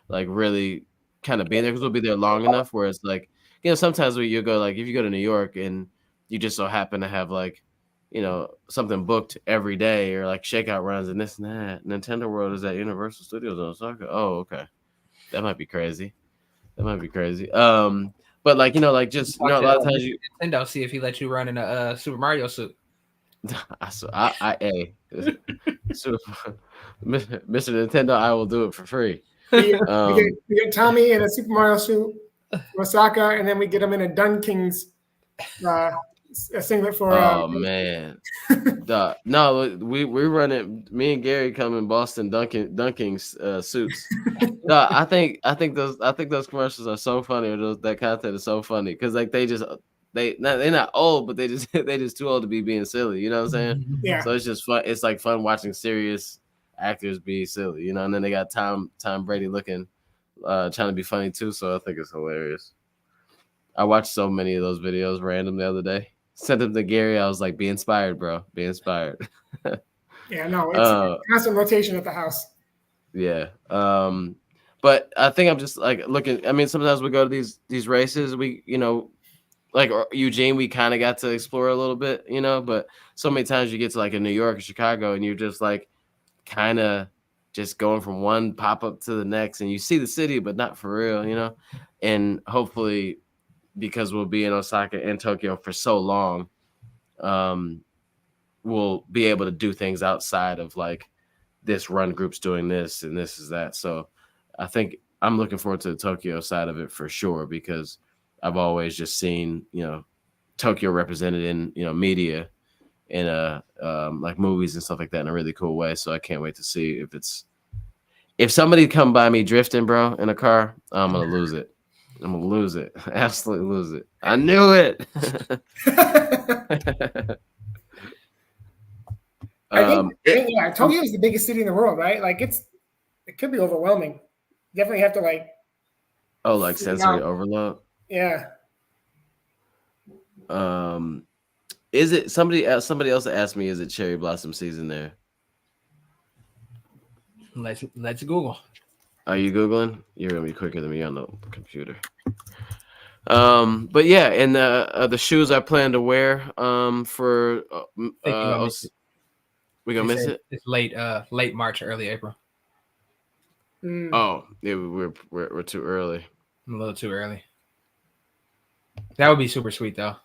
like really kind of being there because we'll be there long enough where it's like, sometimes when you go, like, if you go to New York and you just so happen to have like, something booked every day or like shakeout runs and this and that. Nintendo World is at Universal Studios in Osaka. Oh, okay. That might be crazy. But like, like just, a lot of times Nintendo, see if he let you run in a Super Mario suit. Mr. Nintendo, I will do it for free. We get Tommy in a Super Mario suit, Osaka, and then we get him in a Dunkings singlet for. Oh man, no, we run it. Me and Gary come in Boston Dunkings suits. No, I think those commercials are so funny. Or that content is so funny because like they're not old, but they just too old to be being silly. You know what I'm saying? Yeah. So it's just fun. It's like fun watching serious actors be silly. And then they got Tom Brady looking, trying to be funny too. So I think it's hilarious. I watched so many of those videos random the other day. Sent them to Gary. I was like, be inspired, bro. Be inspired. Yeah, no, it's constant rotation at the house. Yeah. But I think I'm just like looking. I mean, sometimes we go to these races. We, like Eugene, we kind of got to explore a little bit, but so many times you get to like in New York or Chicago and you're just like kind of just going from one pop-up to the next and you see the city, but not for real, and hopefully because we'll be in Osaka and Tokyo for so long, we'll be able to do things outside of like this run group's doing this and this is that. So I think I'm looking forward to the Tokyo side of it for sure, because I've always just seen, Tokyo represented in, media and like movies and stuff like that in a really cool way. So I can't wait to see if somebody come by me drifting, bro, in a car, I'm going to lose it. I'm going to lose it. Absolutely lose it. I knew it. I think Tokyo is the biggest city in the world, right? Like it could be overwhelming. Definitely have to like. Oh, like sensory overload. Yeah. Is it somebody else asked me? Is it cherry blossom season there? Let's Google. Are you Googling? You're gonna be quicker than me on the computer. But yeah, and the shoes I plan to wear for we gonna miss it. It's late March, early April. Oh, yeah, we're too early. A little too early. That would be super sweet though.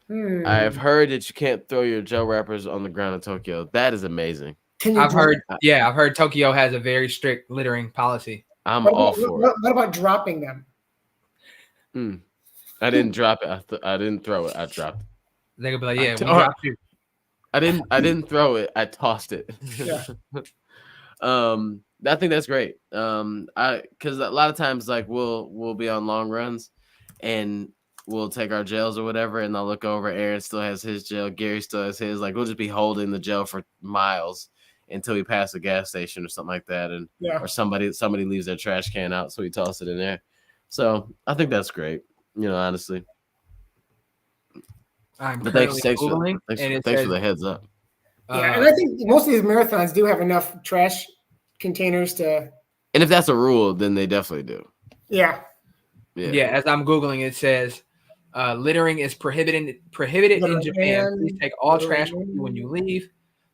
I've heard that you can't throw your gel wrappers on the ground in Tokyo. That is amazing. I've heard Tokyo has a very strict littering policy. I'm all for it. What about dropping them? I didn't drop it. I didn't throw it. I dropped it. They could be like, "Yeah, we dropped you." I didn't throw it. I tossed it. Yeah. I think that's great. Because a lot of times, like we'll be on long runs, and we'll take our gels or whatever, and I'll look over. Aaron still has his gel. Gary still has his. Like we'll just be holding the gel for miles until we pass a gas station or something like that, and or somebody leaves their trash can out, so we toss it in there. So I think that's great. Honestly. But thanks for the heads up. Yeah, and I think most of these marathons do have enough trash containers to. And if that's a rule, then they definitely do. Yeah. Yeah. As I'm Googling, it says littering is prohibited in Japan. Please take all trash with you when you leave.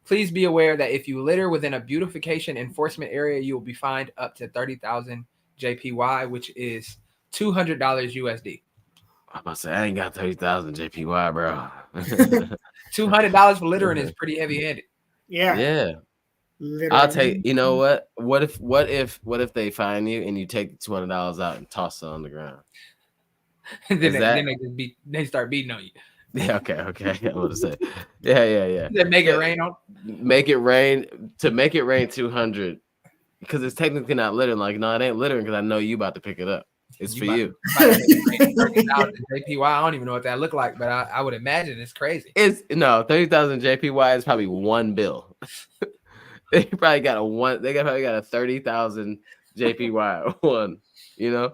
Please be aware that if you litter within a beautification enforcement area, you will be fined up to 30,000 JPY, which is $200 USD. I'm about to say I ain't got 30,000 JPY, bro. $200 for littering is pretty heavy-handed. Yeah. Yeah. Literally. I'll take. You know what? What if they find you and you take the $200 out and toss it on the ground? then they start beating on you. Yeah. Okay. I would say. Yeah. Then make it rain on. Make it rain 200 because it's technically not littering. Like, no, it ain't littering because I know you about to pick it up. It's for you. JPY, I don't even know what that look like, but I would imagine it's crazy. It's 30,000 JPY is probably one bill. They probably got probably got a 30,000 JPY one. You know,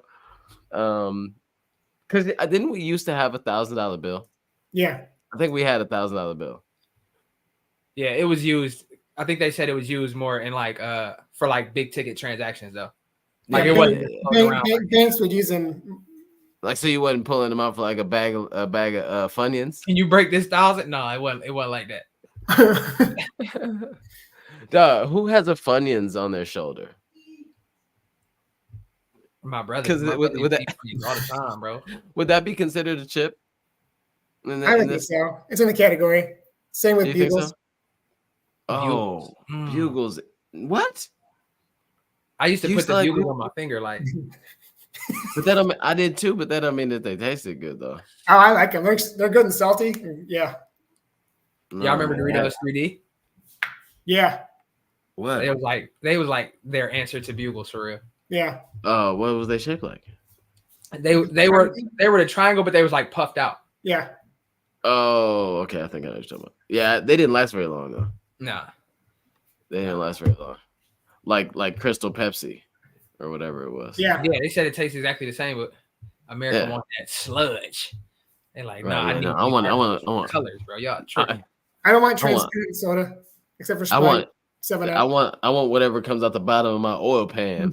because didn't we used to have $1,000 bill? Yeah. I think we had $1,000 bill. Yeah, it was used. I think they said it was used more in like for like big ticket transactions though. Like Yeah, it wasn't banks would use them. Like, so you wasn't pulling them out for like a bag of Funyuns? Can you break this 1,000? No, it wasn't like that. Duh, who has a Funyuns on their shoulder? My brother. Because with that all the time, bro. Would that be considered a chip? I don't think so. It's in the category. Same with bugles. So? Oh, bugles. What? I used to put the bugles on my finger, like. But that I did too. But that don't mean that they tasted good though. Oh, I like them. They're good and salty. Yeah. Y'all remember Doritos 3D? Yeah. What? They was like their answer to bugles for real. Yeah. Oh, what was they shaped like? They were the triangle, but they was like puffed out. Yeah. Oh, okay. I think I know what you're talking about. Yeah, they didn't last very long though. Nah. They didn't last very long. Like Crystal Pepsi or whatever it was. Yeah. Yeah, they said it tastes exactly the same, but America wants that sludge. They're like, I want colors, bro. Y'all tripping. I don't want transparent soda except for Sprite. 7-Up. I want whatever comes out the bottom of my oil pan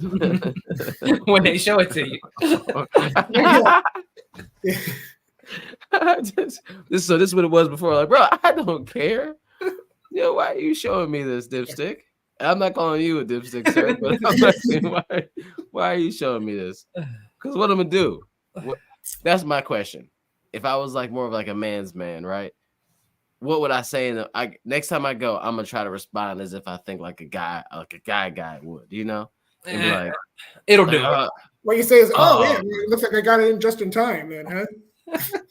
when they show it to you. This is what it was before. Like, bro, I don't care. Yo, why are you showing me this, dipstick? I'm not calling you a dipstick, sir, but I'm asking why are you showing me this? Because what I'm gonna do? That's my question. If I was like more of like a man's man, right? What would I say? Next time I go, I'm gonna try to respond as if I think like a guy would, you know? And be like, it'll do. What you say is, yeah, it looks like I got it in just in time, man, huh?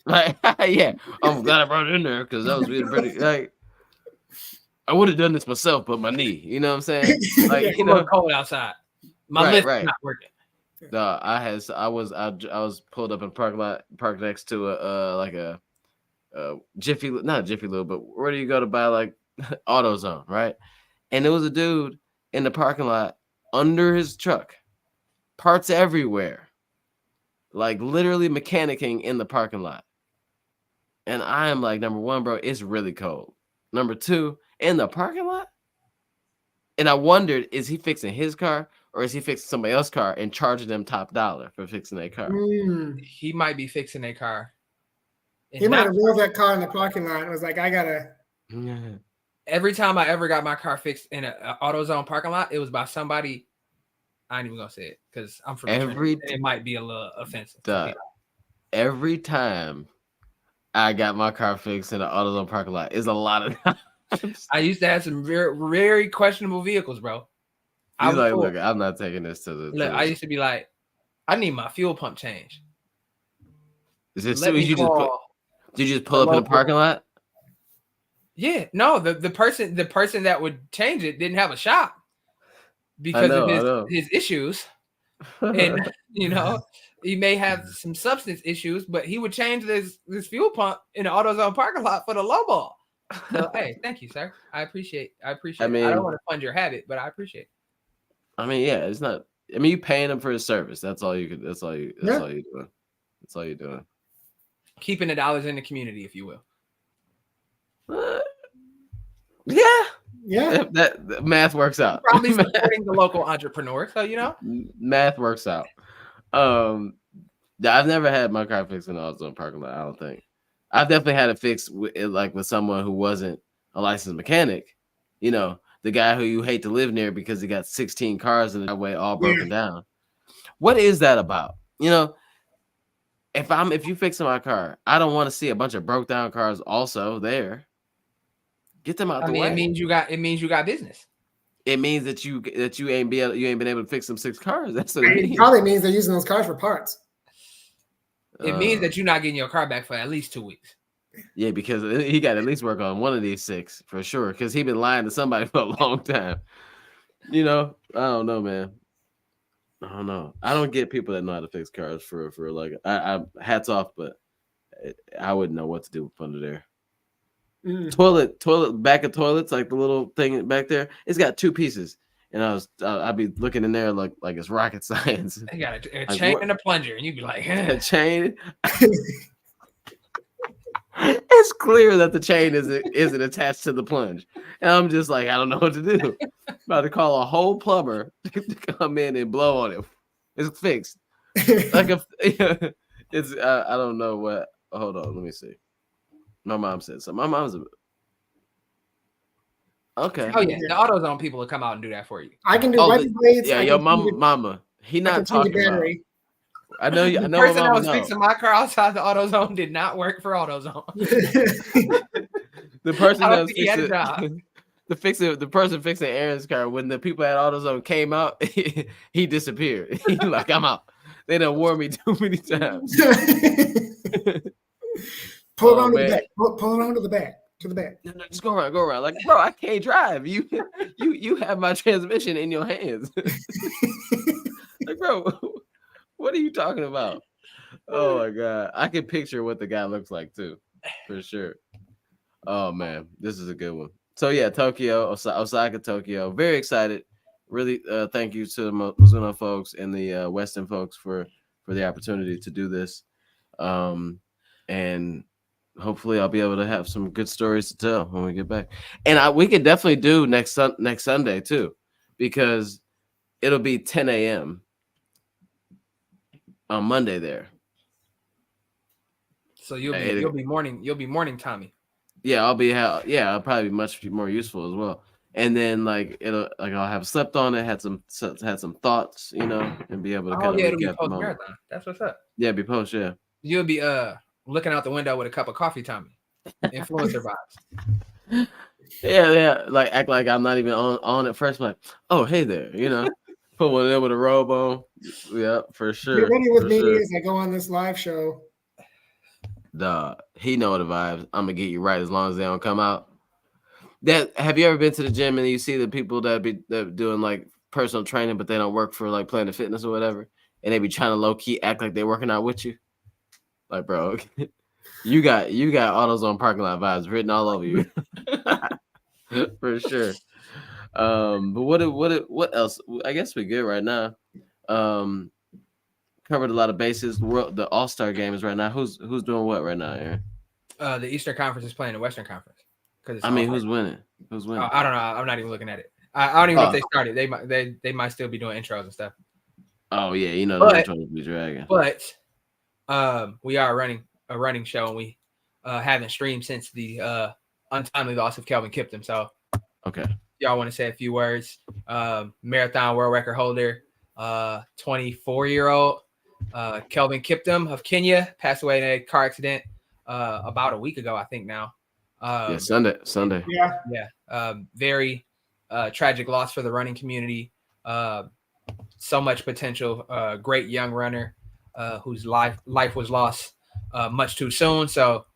Like, yeah, I'm glad I brought it in there because that was really pretty. Like, I would have done this myself, but my knee, you know what I'm saying? Like, you know, cold outside. My lift's not working. I was pulled up in parking lot, parked next to a Jiffy, not Jiffy Lube, but where do you go to buy like AutoZone, right? And there was a dude in the parking lot under his truck, parts everywhere, like literally mechanicking in the parking lot. And I am like, number one, bro, it's really cold. Number two, in the parking lot. And I wondered, is he fixing his car or is he fixing somebody else's car and charging them top dollar for fixing their car? He might be fixing their car. He might have rolled that car in the parking lot and was like, I gotta. Every time I ever got my car fixed in an AutoZone parking lot, it was by somebody. I ain't even gonna say it because I'm from it might be a little offensive. Every time I got my car fixed in an AutoZone parking lot is a lot of times. I used to have some very, very questionable vehicles, bro. Look, I'm not taking this to the. Look, I used to be like, I need my fuel pump change. Is it so easy? Did you just pull up in the parking lot? Yeah, no. The person that would change it didn't have a shop because of his issues, and you know he may have some substance issues, but he would change this fuel pump in the AutoZone parking lot for the low ball. So hey, thank you, sir. I appreciate. I mean, I don't want to fund your habit, but I appreciate it. I mean, yeah, it's not. I mean, you paying him for his service. That's all you could. That's all you're doing. That's all you're doing. Keeping the dollars in the community, if you will. Yeah. That math works out. Probably supporting the local entrepreneur, so you know. Math works out. I've never had my car fixed in an AutoZone parking lot. I don't think. I've definitely had it fixed with someone who wasn't a licensed mechanic. You know, the guy who you hate to live near because he got 16 cars in the driveway all broken down. What is that about? You know, if you fixing my car, I don't want to see a bunch of broke down cars also there. Get them out I the mean, way. it means you got business. It means that you ain't been able to fix them 6 cars. That's what it It means. probably means they're using those cars for parts. It means that you're not getting your car back for at least 2 weeks. Yeah, because he got to at least work on one of these 6 for sure. Because he been lying to somebody for a long time. You know, I don't know, man. I don't know. I don't get people that know how to fix cars for like. I hats off, but I wouldn't know what to do under there. Toilet back of toilets, like the little thing back there. It's got 2 pieces, and I'd be looking in there like it's rocket science. You got a Like, chain what? and a plunger, and you'd be like, A chain. It's clear that the chain isn't attached to the plunge, and I'm just like, I don't know what to do. About to call a whole plumber to come in and blow on it. It's fixed. Like it's I don't know what. Hold on, let me see. My mom said something. My mom's okay. oh yeah, the AutoZone people will come out and do that for you. I can do Oh, wiper blades. yeah, I your can change mama. He it- I not can change talking the about. battery. I know. I The know. My person that mama was know. fixing my car outside the AutoZone did not work for AutoZone. The person I that don't was think he had a job. the person fixing Aaron's car, when the people at AutoZone came out, he disappeared. He like, I'm out. They done warned me too many times. Pull Oh, around to man. the back. Pull around to the back. To the back. No, just go around. Like, bro, I can't drive. You have my transmission in your hands. Like, bro, what are you talking about? Oh my god, I can picture what the guy looks like too, for sure. Oh man, this is a good one. So yeah, Tokyo, Osaka, Tokyo. Very excited. Really, thank you to the Mizuno folks and the Weston folks for the opportunity to do this. And hopefully I'll be able to have some good stories to tell when we get back. And we could definitely do next Sunday too, because it'll be 10 a.m. on Monday there. So you'll be morning Tommy. Yeah, I'll probably be much more useful as well. And then I'll have slept on it, had some thoughts, and be able to kind of it'll be recap the post moment. marathon. That's what's up. Yeah, be post, yeah. You'll be looking out the window with a cup of coffee, Tommy. Influencer vibes. Yeah, like act like I'm not even on it first. Like, oh hey there, put one in with a robe on. Yeah, for sure. Get ready with for me sure. as I go on this live show. Duh, he know the vibes. I'm gonna get you right as long as they don't come out. Have you ever been to the gym and you see the people that doing like personal training, but they don't work for like Planet Fitness or whatever, and they be trying to low key act like they're working out with you? Like, bro, you got AutoZone parking lot vibes written all over you, for sure. But what else? I guess we're good right now. Covered a lot of bases. The All-Star game is right now. Who's doing what right now, Aaron? The Eastern Conference is playing the Western Conference. Who's winning? Who's winning? I don't know. I'm not even looking at it. I don't even know if they started. They might still be doing intros and stuff. Oh yeah, the intros will be dragging. But we are running a running show, and we haven't streamed since the untimely loss of Kelvin Kiptum. So okay, y'all want to say a few words? Marathon world record holder, 24-year-old Kelvin Kiptum of Kenya passed away in a car accident about a week ago, I think now. Yeah, Sunday. Yeah. Very tragic loss for the running community. So much potential. Great young runner whose life was lost much too soon. So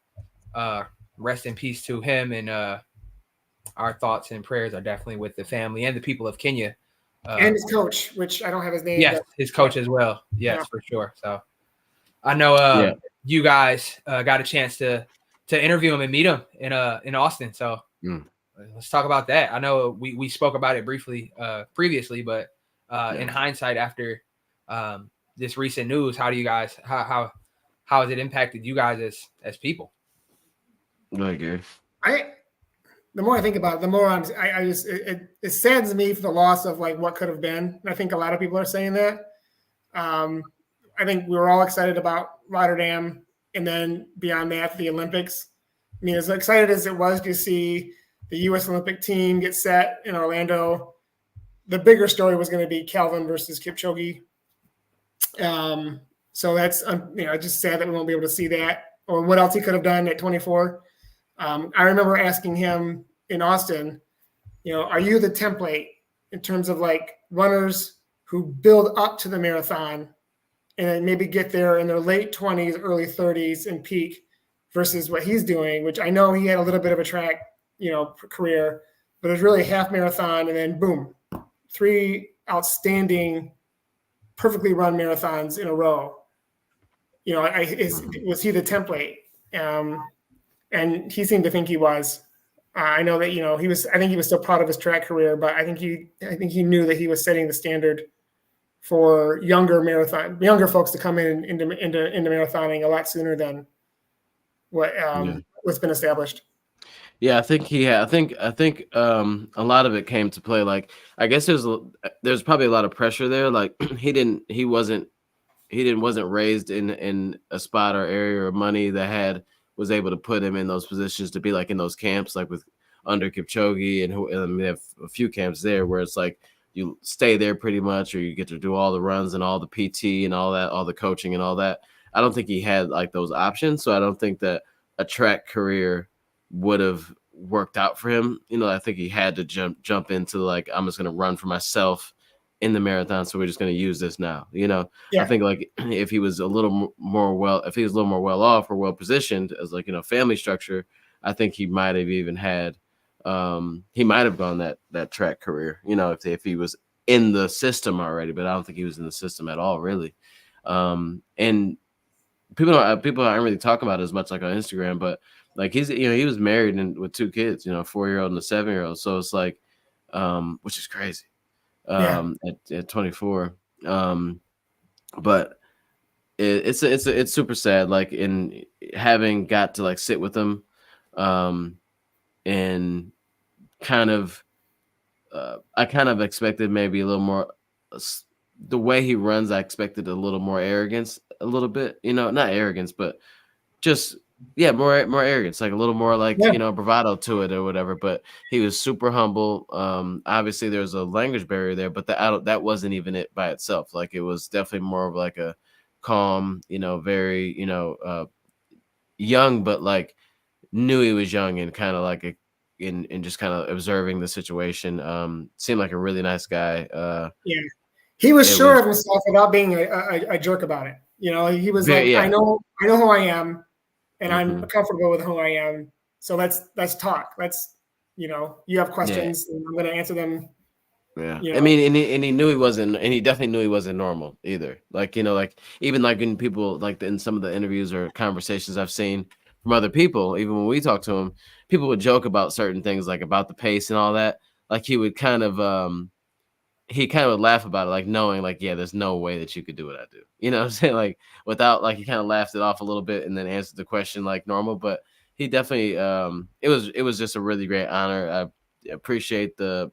rest in peace to him. And our thoughts and prayers are definitely with the family and the people of Kenya. And his coach, which I don't have his name. Yes, his coach as well. Yes, for sure. So I know you guys got a chance to interview him and meet him in Austin. So let's talk about that. I know we spoke about it briefly previously, but in hindsight, after this recent news, how do you guys how has it impacted you guys as people? Like, Gary. The more I think about it, the more it saddens me for the loss of like what could have been. And I think a lot of people are saying that. I think we were all excited about Rotterdam, and then beyond that, the Olympics. I mean, as excited as it was to see the U.S. Olympic team get set in Orlando, the bigger story was going to be Kelvin versus Kipchoge. So that's just sad that we won't be able to see that or what else he could have done at 24. I remember asking him in Austin, are you the template in terms of like runners who build up to the marathon and then maybe get there in their late 20s, early 30s and peak versus what he's doing, which I know he had a little bit of a track, career, but it was really half marathon and then boom, 3 outstanding, perfectly run marathons in a row. Was he the template? And he seemed to think he was. I know that he was. I think he was still proud of his track career, but I think he knew that he was setting the standard for younger folks to come into marathoning a lot sooner than what's been established. Yeah, I think he had. I think a lot of it came to play. Like, I guess there's probably a lot of pressure there. Like, he wasn't raised in a spot or area or money that was able to put him in those positions to be like in those camps, like with under Kipchoge, and we have a few camps there where it's like you stay there pretty much, or you get to do all the runs and all the PT and all that, all the coaching and all that. I don't think he had like those options, so I don't think that a track career would have worked out for him. I think he had to jump into like, I'm just going to run for myself in the marathon, so we're just going to use this now. Yeah. I think like if he was a little more well off or well positioned as like family structure, I think he might have even had he might have gone that track career, if he was in the system already, but I don't think he was in the system at all, really. And people aren't really talking about it as much like on Instagram, but like he was married and with 2 kids, a 4-year-old and a 7-year-old. So it's like, which is crazy. At 24. But it's super sad. Like, in having got to like sit with him, and kind of, I kind of expected maybe a little more. The way he runs, I expected a little more arrogance, a little bit. Not arrogance, but just more arrogance, like a little more like bravado to it or whatever. But he was super humble. Obviously there's a language barrier there, but that wasn't even it by itself. Like, it was definitely more of like a calm, very young, but like knew he was young and kind of like in just kind of observing the situation. Seemed like a really nice guy. He was sure of himself without being a jerk about it. He was like, I know who I am. And I'm comfortable with who I am. So let's talk. You have questions, and I'm going to answer them. Yeah. I mean, and he knew he wasn't, and he definitely knew he wasn't normal either. Like, like even like in people, like in some of the interviews or conversations I've seen from other people, even when we talk to him, people would joke about certain things, like about the pace and all that. Like, he would kind of would laugh about it, like knowing like, there's no way that you could do what I do. You know what I'm saying? Like, without, like, he kind of laughed it off a little bit and then answered the question like normal. But he definitely, it was just a really great honor. I appreciate the,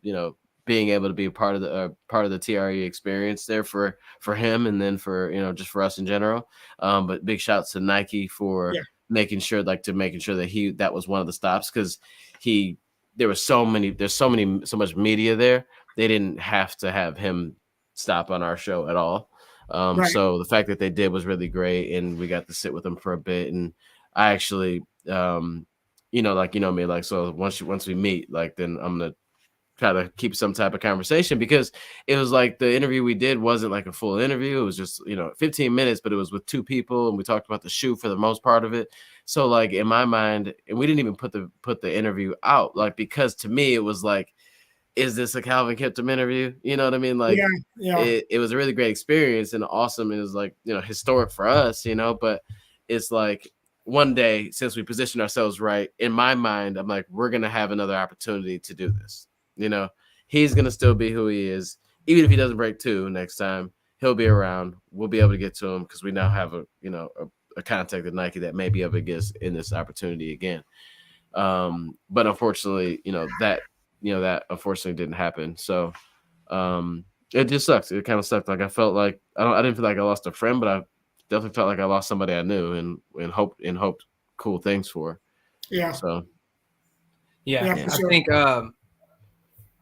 being able to be a part of the TRE experience there for him, and then for, just for us in general. But big shouts to Nike for making sure that that was one of the stops, because there's so much media there. They didn't have to have him stop on our show at all. So the fact that they did was really great, and we got to sit with him for a bit. And I actually, me, like, so once we meet, like, then I'm gonna try to keep some type of conversation, because it was like the interview we did wasn't like a full interview. It was just 15 minutes, but it was with 2 people, and we talked about the shoe for the most part of it. So like, in my mind, and we didn't even put the interview out, like, because to me it was like, is this a Calvin Kiptum interview? You know what I mean? Like, it was a really great experience and awesome. It was like, historic for us, but it's like, one day, since we positioned ourselves right, in my mind, I'm like, we're going to have another opportunity to do this. He's going to still be who he is. Even if he doesn't break 2 next time, he'll be around. We'll be able to get to him, because we now have a contact at Nike that may be able to get us in this opportunity again. But unfortunately, that unfortunately didn't happen. So it just sucks. It kind of sucked. Like, I felt like I didn't feel like I lost a friend, but I definitely felt like I lost somebody I knew and hoped cool things for. Yeah. So I think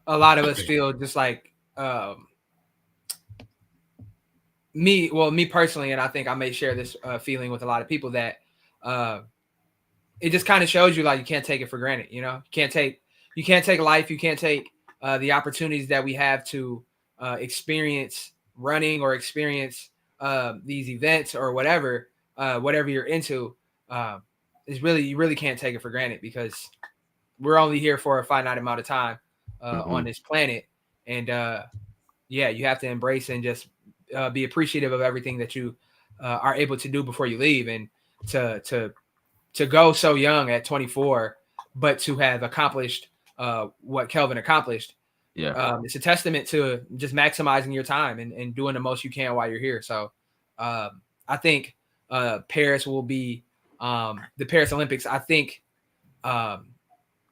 a lot of us feel just like me personally, and I think I may share this feeling with a lot of people, that it just kind of shows you like you can't take it for granted. You know, you can't take life, you can't take the opportunities that we have to experience running or experience these events or whatever you're into. You really can't take it for granted, because we're only here for a finite amount of time on this planet. And you have to embrace and just be appreciative of everything that you are able to do before you leave. And to go so young at 24, but to have accomplished what Kelvin accomplished. It's a testament to just maximizing your time and doing the most you can while you're here. So I think Paris will be the Paris Olympics. I think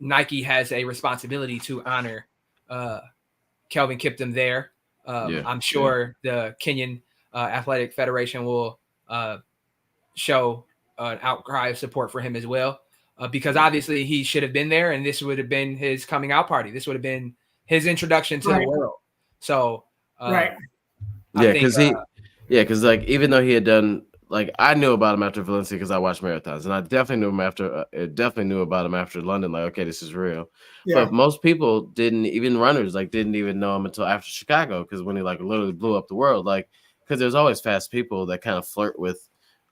Nike has a responsibility to honor Kelvin Kiptum there. I'm sure the Kenyan Athletic Federation will show an outcry of support for him as well, because obviously he should have been there, and this would have been his coming out party. This would have been his introduction to the world. So, because like even though he had done, like, I knew about him after Valencia because I watched marathons, and I definitely knew him after. Definitely knew about him after London. Like, okay, this is real. Yeah. But most people didn't, even runners, like, didn't even know him until after Chicago, because when he like literally blew up the world, like, because there's always fast people that kind of flirt with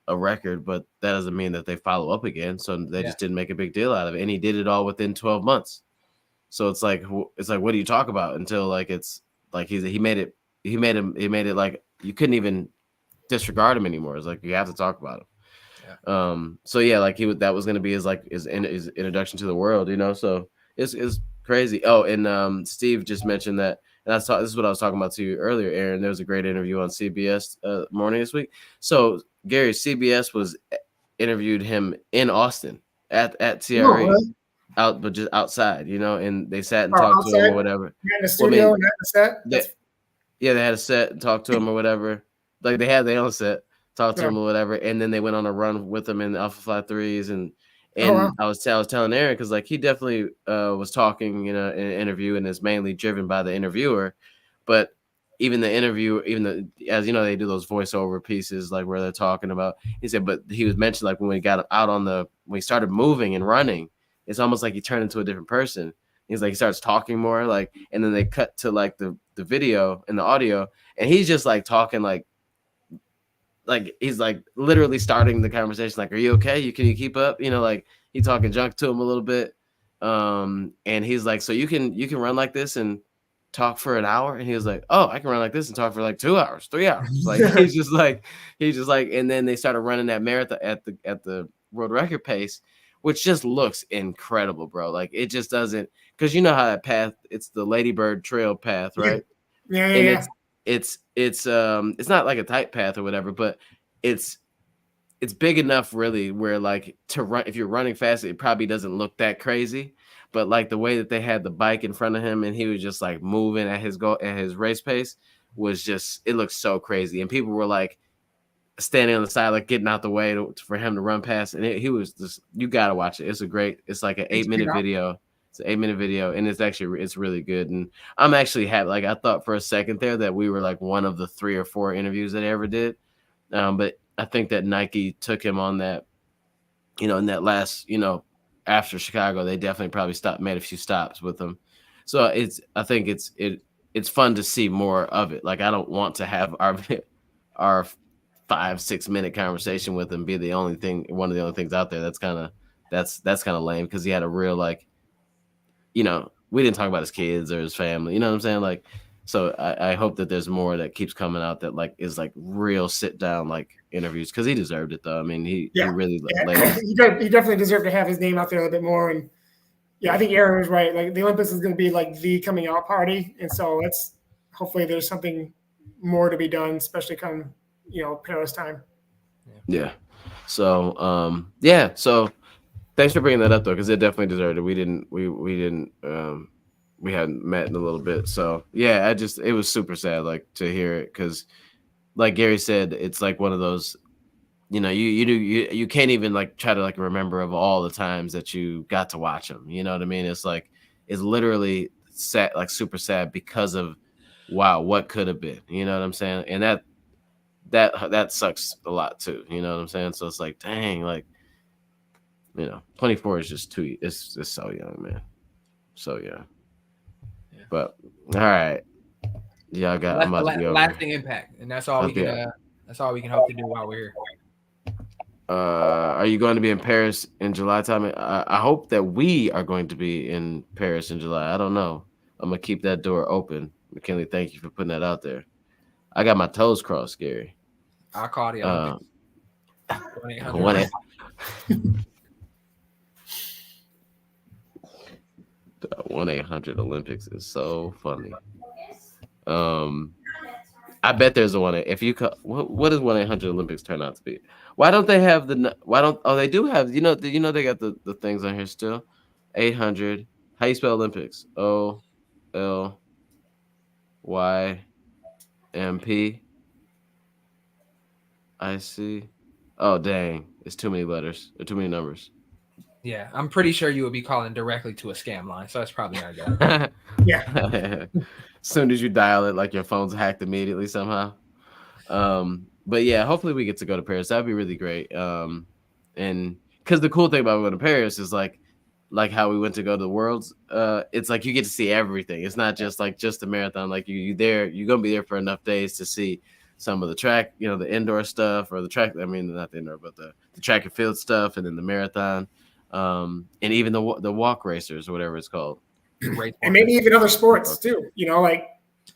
a record, but that doesn't mean that they follow up again. So they just didn't make a big deal out of it, and he did it all within 12 months. So it's like what do you talk about until like it's like he made it like you couldn't even disregard him anymore. It's like you have to talk about him. So yeah, like that was gonna be his introduction to the world, you know. So it's crazy. Oh, and Steve just mentioned that, and this is what I was talking about to you earlier, Aaron. There was a great interview on CBS morning this week. So Gary, CBS was interviewed him in Austin at TRE. Out, but just outside, you know, and they sat and talked to him or whatever. In the studio and had a set. They had a set and talked to him or whatever. Like they had their own set, talked to him or whatever, and then they went on a run with him in the Alpha Fly 3s, and I was telling Aaron, because like he definitely was talking, you know, in an interview, and is mainly driven by the interviewer, but even the interview, as you know, they do those voiceover pieces like where they're talking about. He said, but he was mentioned like when we got out when he started moving and running. It's almost like he turned into a different person. He's like, he starts talking more, like, and then they cut to like the video and the audio, and he's just like talking like he's like literally starting the conversation. Like, are you okay? Can you keep up? You know, like he talking junk to him a little bit. And he's like, so you can run like this and talk for an hour? And he was like, oh, I can run like this and talk for like 2 hours, 3 hours. Like he's just like, and then they started running that marathon at the world record pace, which just looks incredible, bro. Like it just doesn't, because you know how that path, it's the Ladybird Trail path, right? Yeah. It's not like a tight path or whatever, but it's big enough really where like to run, if you're running fast, it probably doesn't look that crazy. But like the way that they had the bike in front of him and he was just like moving at his race pace was just, it looks so crazy. And people were like standing on the side, like getting out the way for him to run past. And he was just, you got to watch it. It's like an 8-minute video. It's an 8-minute video. And it's really good. And I'm actually happy. Like I thought for a second there that we were like one of the 3 or 4 interviews that he ever did. But I think that Nike took him on that, you know, in that last, you know, after Chicago, they definitely probably made a few stops with him. So I think it's fun to see more of it. Like I don't want to have our 5-6 minute conversation with him be one of the only things out there. That's kind of lame, because he had a real, like, you know, we didn't talk about his kids or his family, you know what I'm saying? Like, so I hope that there's more that keeps coming out that like is like real sit down like interviews, because he deserved it though. I mean, he really he definitely deserved to have his name out there a little bit more. And yeah, I think Aaron was right. Like the Olympics is going to be like the coming out party, and so hopefully there's something more to be done, especially come, you know, Paris time. Yeah. So so thanks for bringing that up though, because it definitely deserved it. We hadn't met in a little bit. So yeah, it was super sad like to hear it, because like Gary said, it's like one of those, you know, you can't even like try to like remember of all the times that you got to watch him. You know what I mean? It's like, it's literally sad, like super sad, because of wow, what could have been, you know what I'm saying? And that sucks a lot too. You know what I'm saying? So it's like, dang, like, 24 is just too. It's so young, man. So young. Yeah. But all right, yeah, I'm about to be over. Lasting impact, and that's all we can. That's all we can hope to do while we're here. Are you going to be in Paris in July time? I hope that we are going to be in Paris in July. I don't know. I'm gonna keep that door open. McKinley, thank you for putting that out there. I got my toes crossed, Gary. I'll call the Olympics. 1-800. 1-800 Olympics is so funny. I bet there's a 1-800. If you what does 1-800 Olympics turn out to be? Why don't they have they do have, they got the things on here still. 800. How you spell Olympics? OLYMP. I see. Oh dang. It's too many letters or too many numbers. Yeah, I'm pretty sure you would be calling directly to a scam line, so that's probably not good. Yeah. As soon as you dial it, like your phone's hacked immediately somehow. But yeah, hopefully we get to go to Paris. That'd be really great. And because the cool thing about going to Paris is like how we went to go to the Worlds. It's like you get to see everything. It's not just the marathon. Like you're gonna be there for enough days to see some of the track, the indoor stuff or the track. I mean, not the indoor, but the track and field stuff, and then the marathon. And even the walk racers or whatever it's called, and maybe even other sports too. Like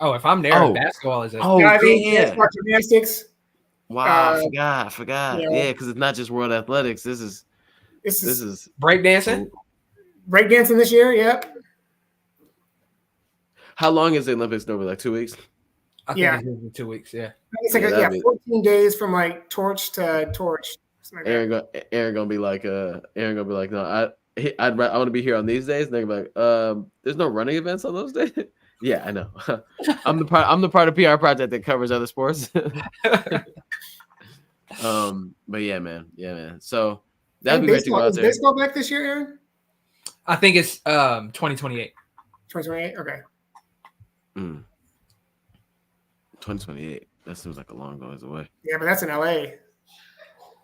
if I'm there, basketball is gymnastics. Wow, I forgot. Yeah, because it's not just World Athletics. This is breakdancing. Breakdancing this year, yep. How long is the Olympics normally? Like 2 weeks? I think it's usually 2 weeks. Yeah, it's like 14 days from like torch to torch. Like Aaron gonna be like, no, I want to be here on these days, and they're gonna be like, there's no running events on those days. Yeah, I know. I'm the part of PR project that covers other sports. But yeah, man. So that'd be great to go out there. Is baseball back this year, Aaron? I think it's 2028. 2028. Okay. 2028. That seems like a long ways away. Yeah, but that's in LA.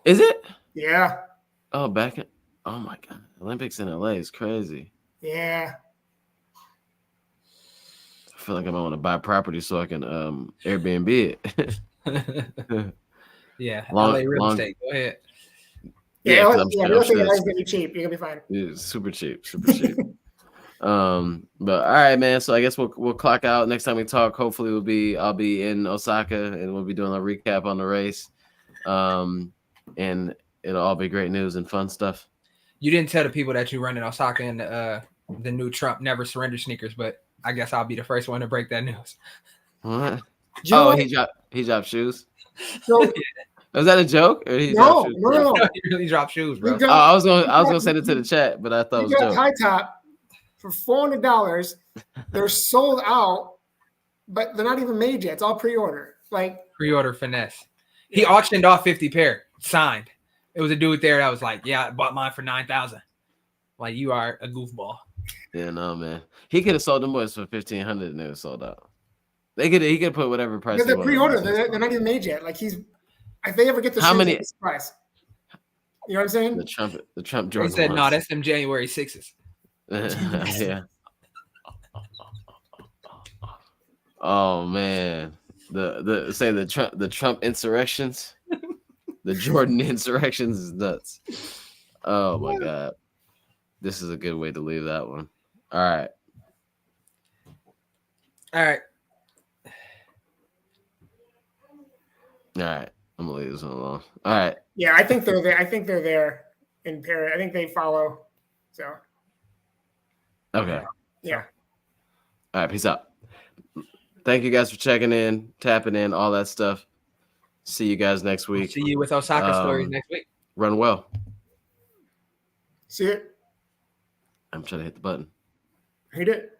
Is it? Yeah. Oh, oh my God. Olympics in LA is crazy. Yeah. I feel like I might want to buy property so I can Airbnb it. Yeah. LA real estate. Go ahead. Yeah, real estate is gonna be cheap. You're gonna be fine. It's super cheap. But all right, man. So I guess we'll clock out. Next time we talk, hopefully I'll be in Osaka and we'll be doing a recap on the race. And it'll all be great news and fun stuff. You didn't tell the people that you run in Osaka in the new Trump Never Surrender sneakers, but I guess I'll be the first one to break that news. What? He dropped shoes. So, was that a joke? Or no. He really dropped shoes, bro. I was gonna send it to the chat, but I thought it was a joke. High top for $400. They're sold out, but they're not even made yet. It's all pre-order. Like pre-order finesse. He auctioned off 50 pair signed. It was a dude there that was like, "Yeah, I bought mine for $9,000." Like, you are a goofball. Yeah, no, man. He could have sold them boys for $1,500 and they were sold out. He could put whatever price. They're pre-order. They're not even made yet. Like if they ever get the price. You know what I'm saying? The Trump Jordan. He said, "No, that's them January 6s." Yeah. Oh man, the Trump insurrections, the Jordan insurrections is nuts. Oh my God, this is a good way to leave that one. All right. I'm gonna leave this one alone. All right. Yeah, I think they're there in Paris. I think they follow. So. Okay. Yeah. All right. Peace out. Thank you guys for checking in, tapping in, all that stuff. See you guys next week. See you with Osaka stories next week. Run well. See it. I'm trying to hit the button. Hit it.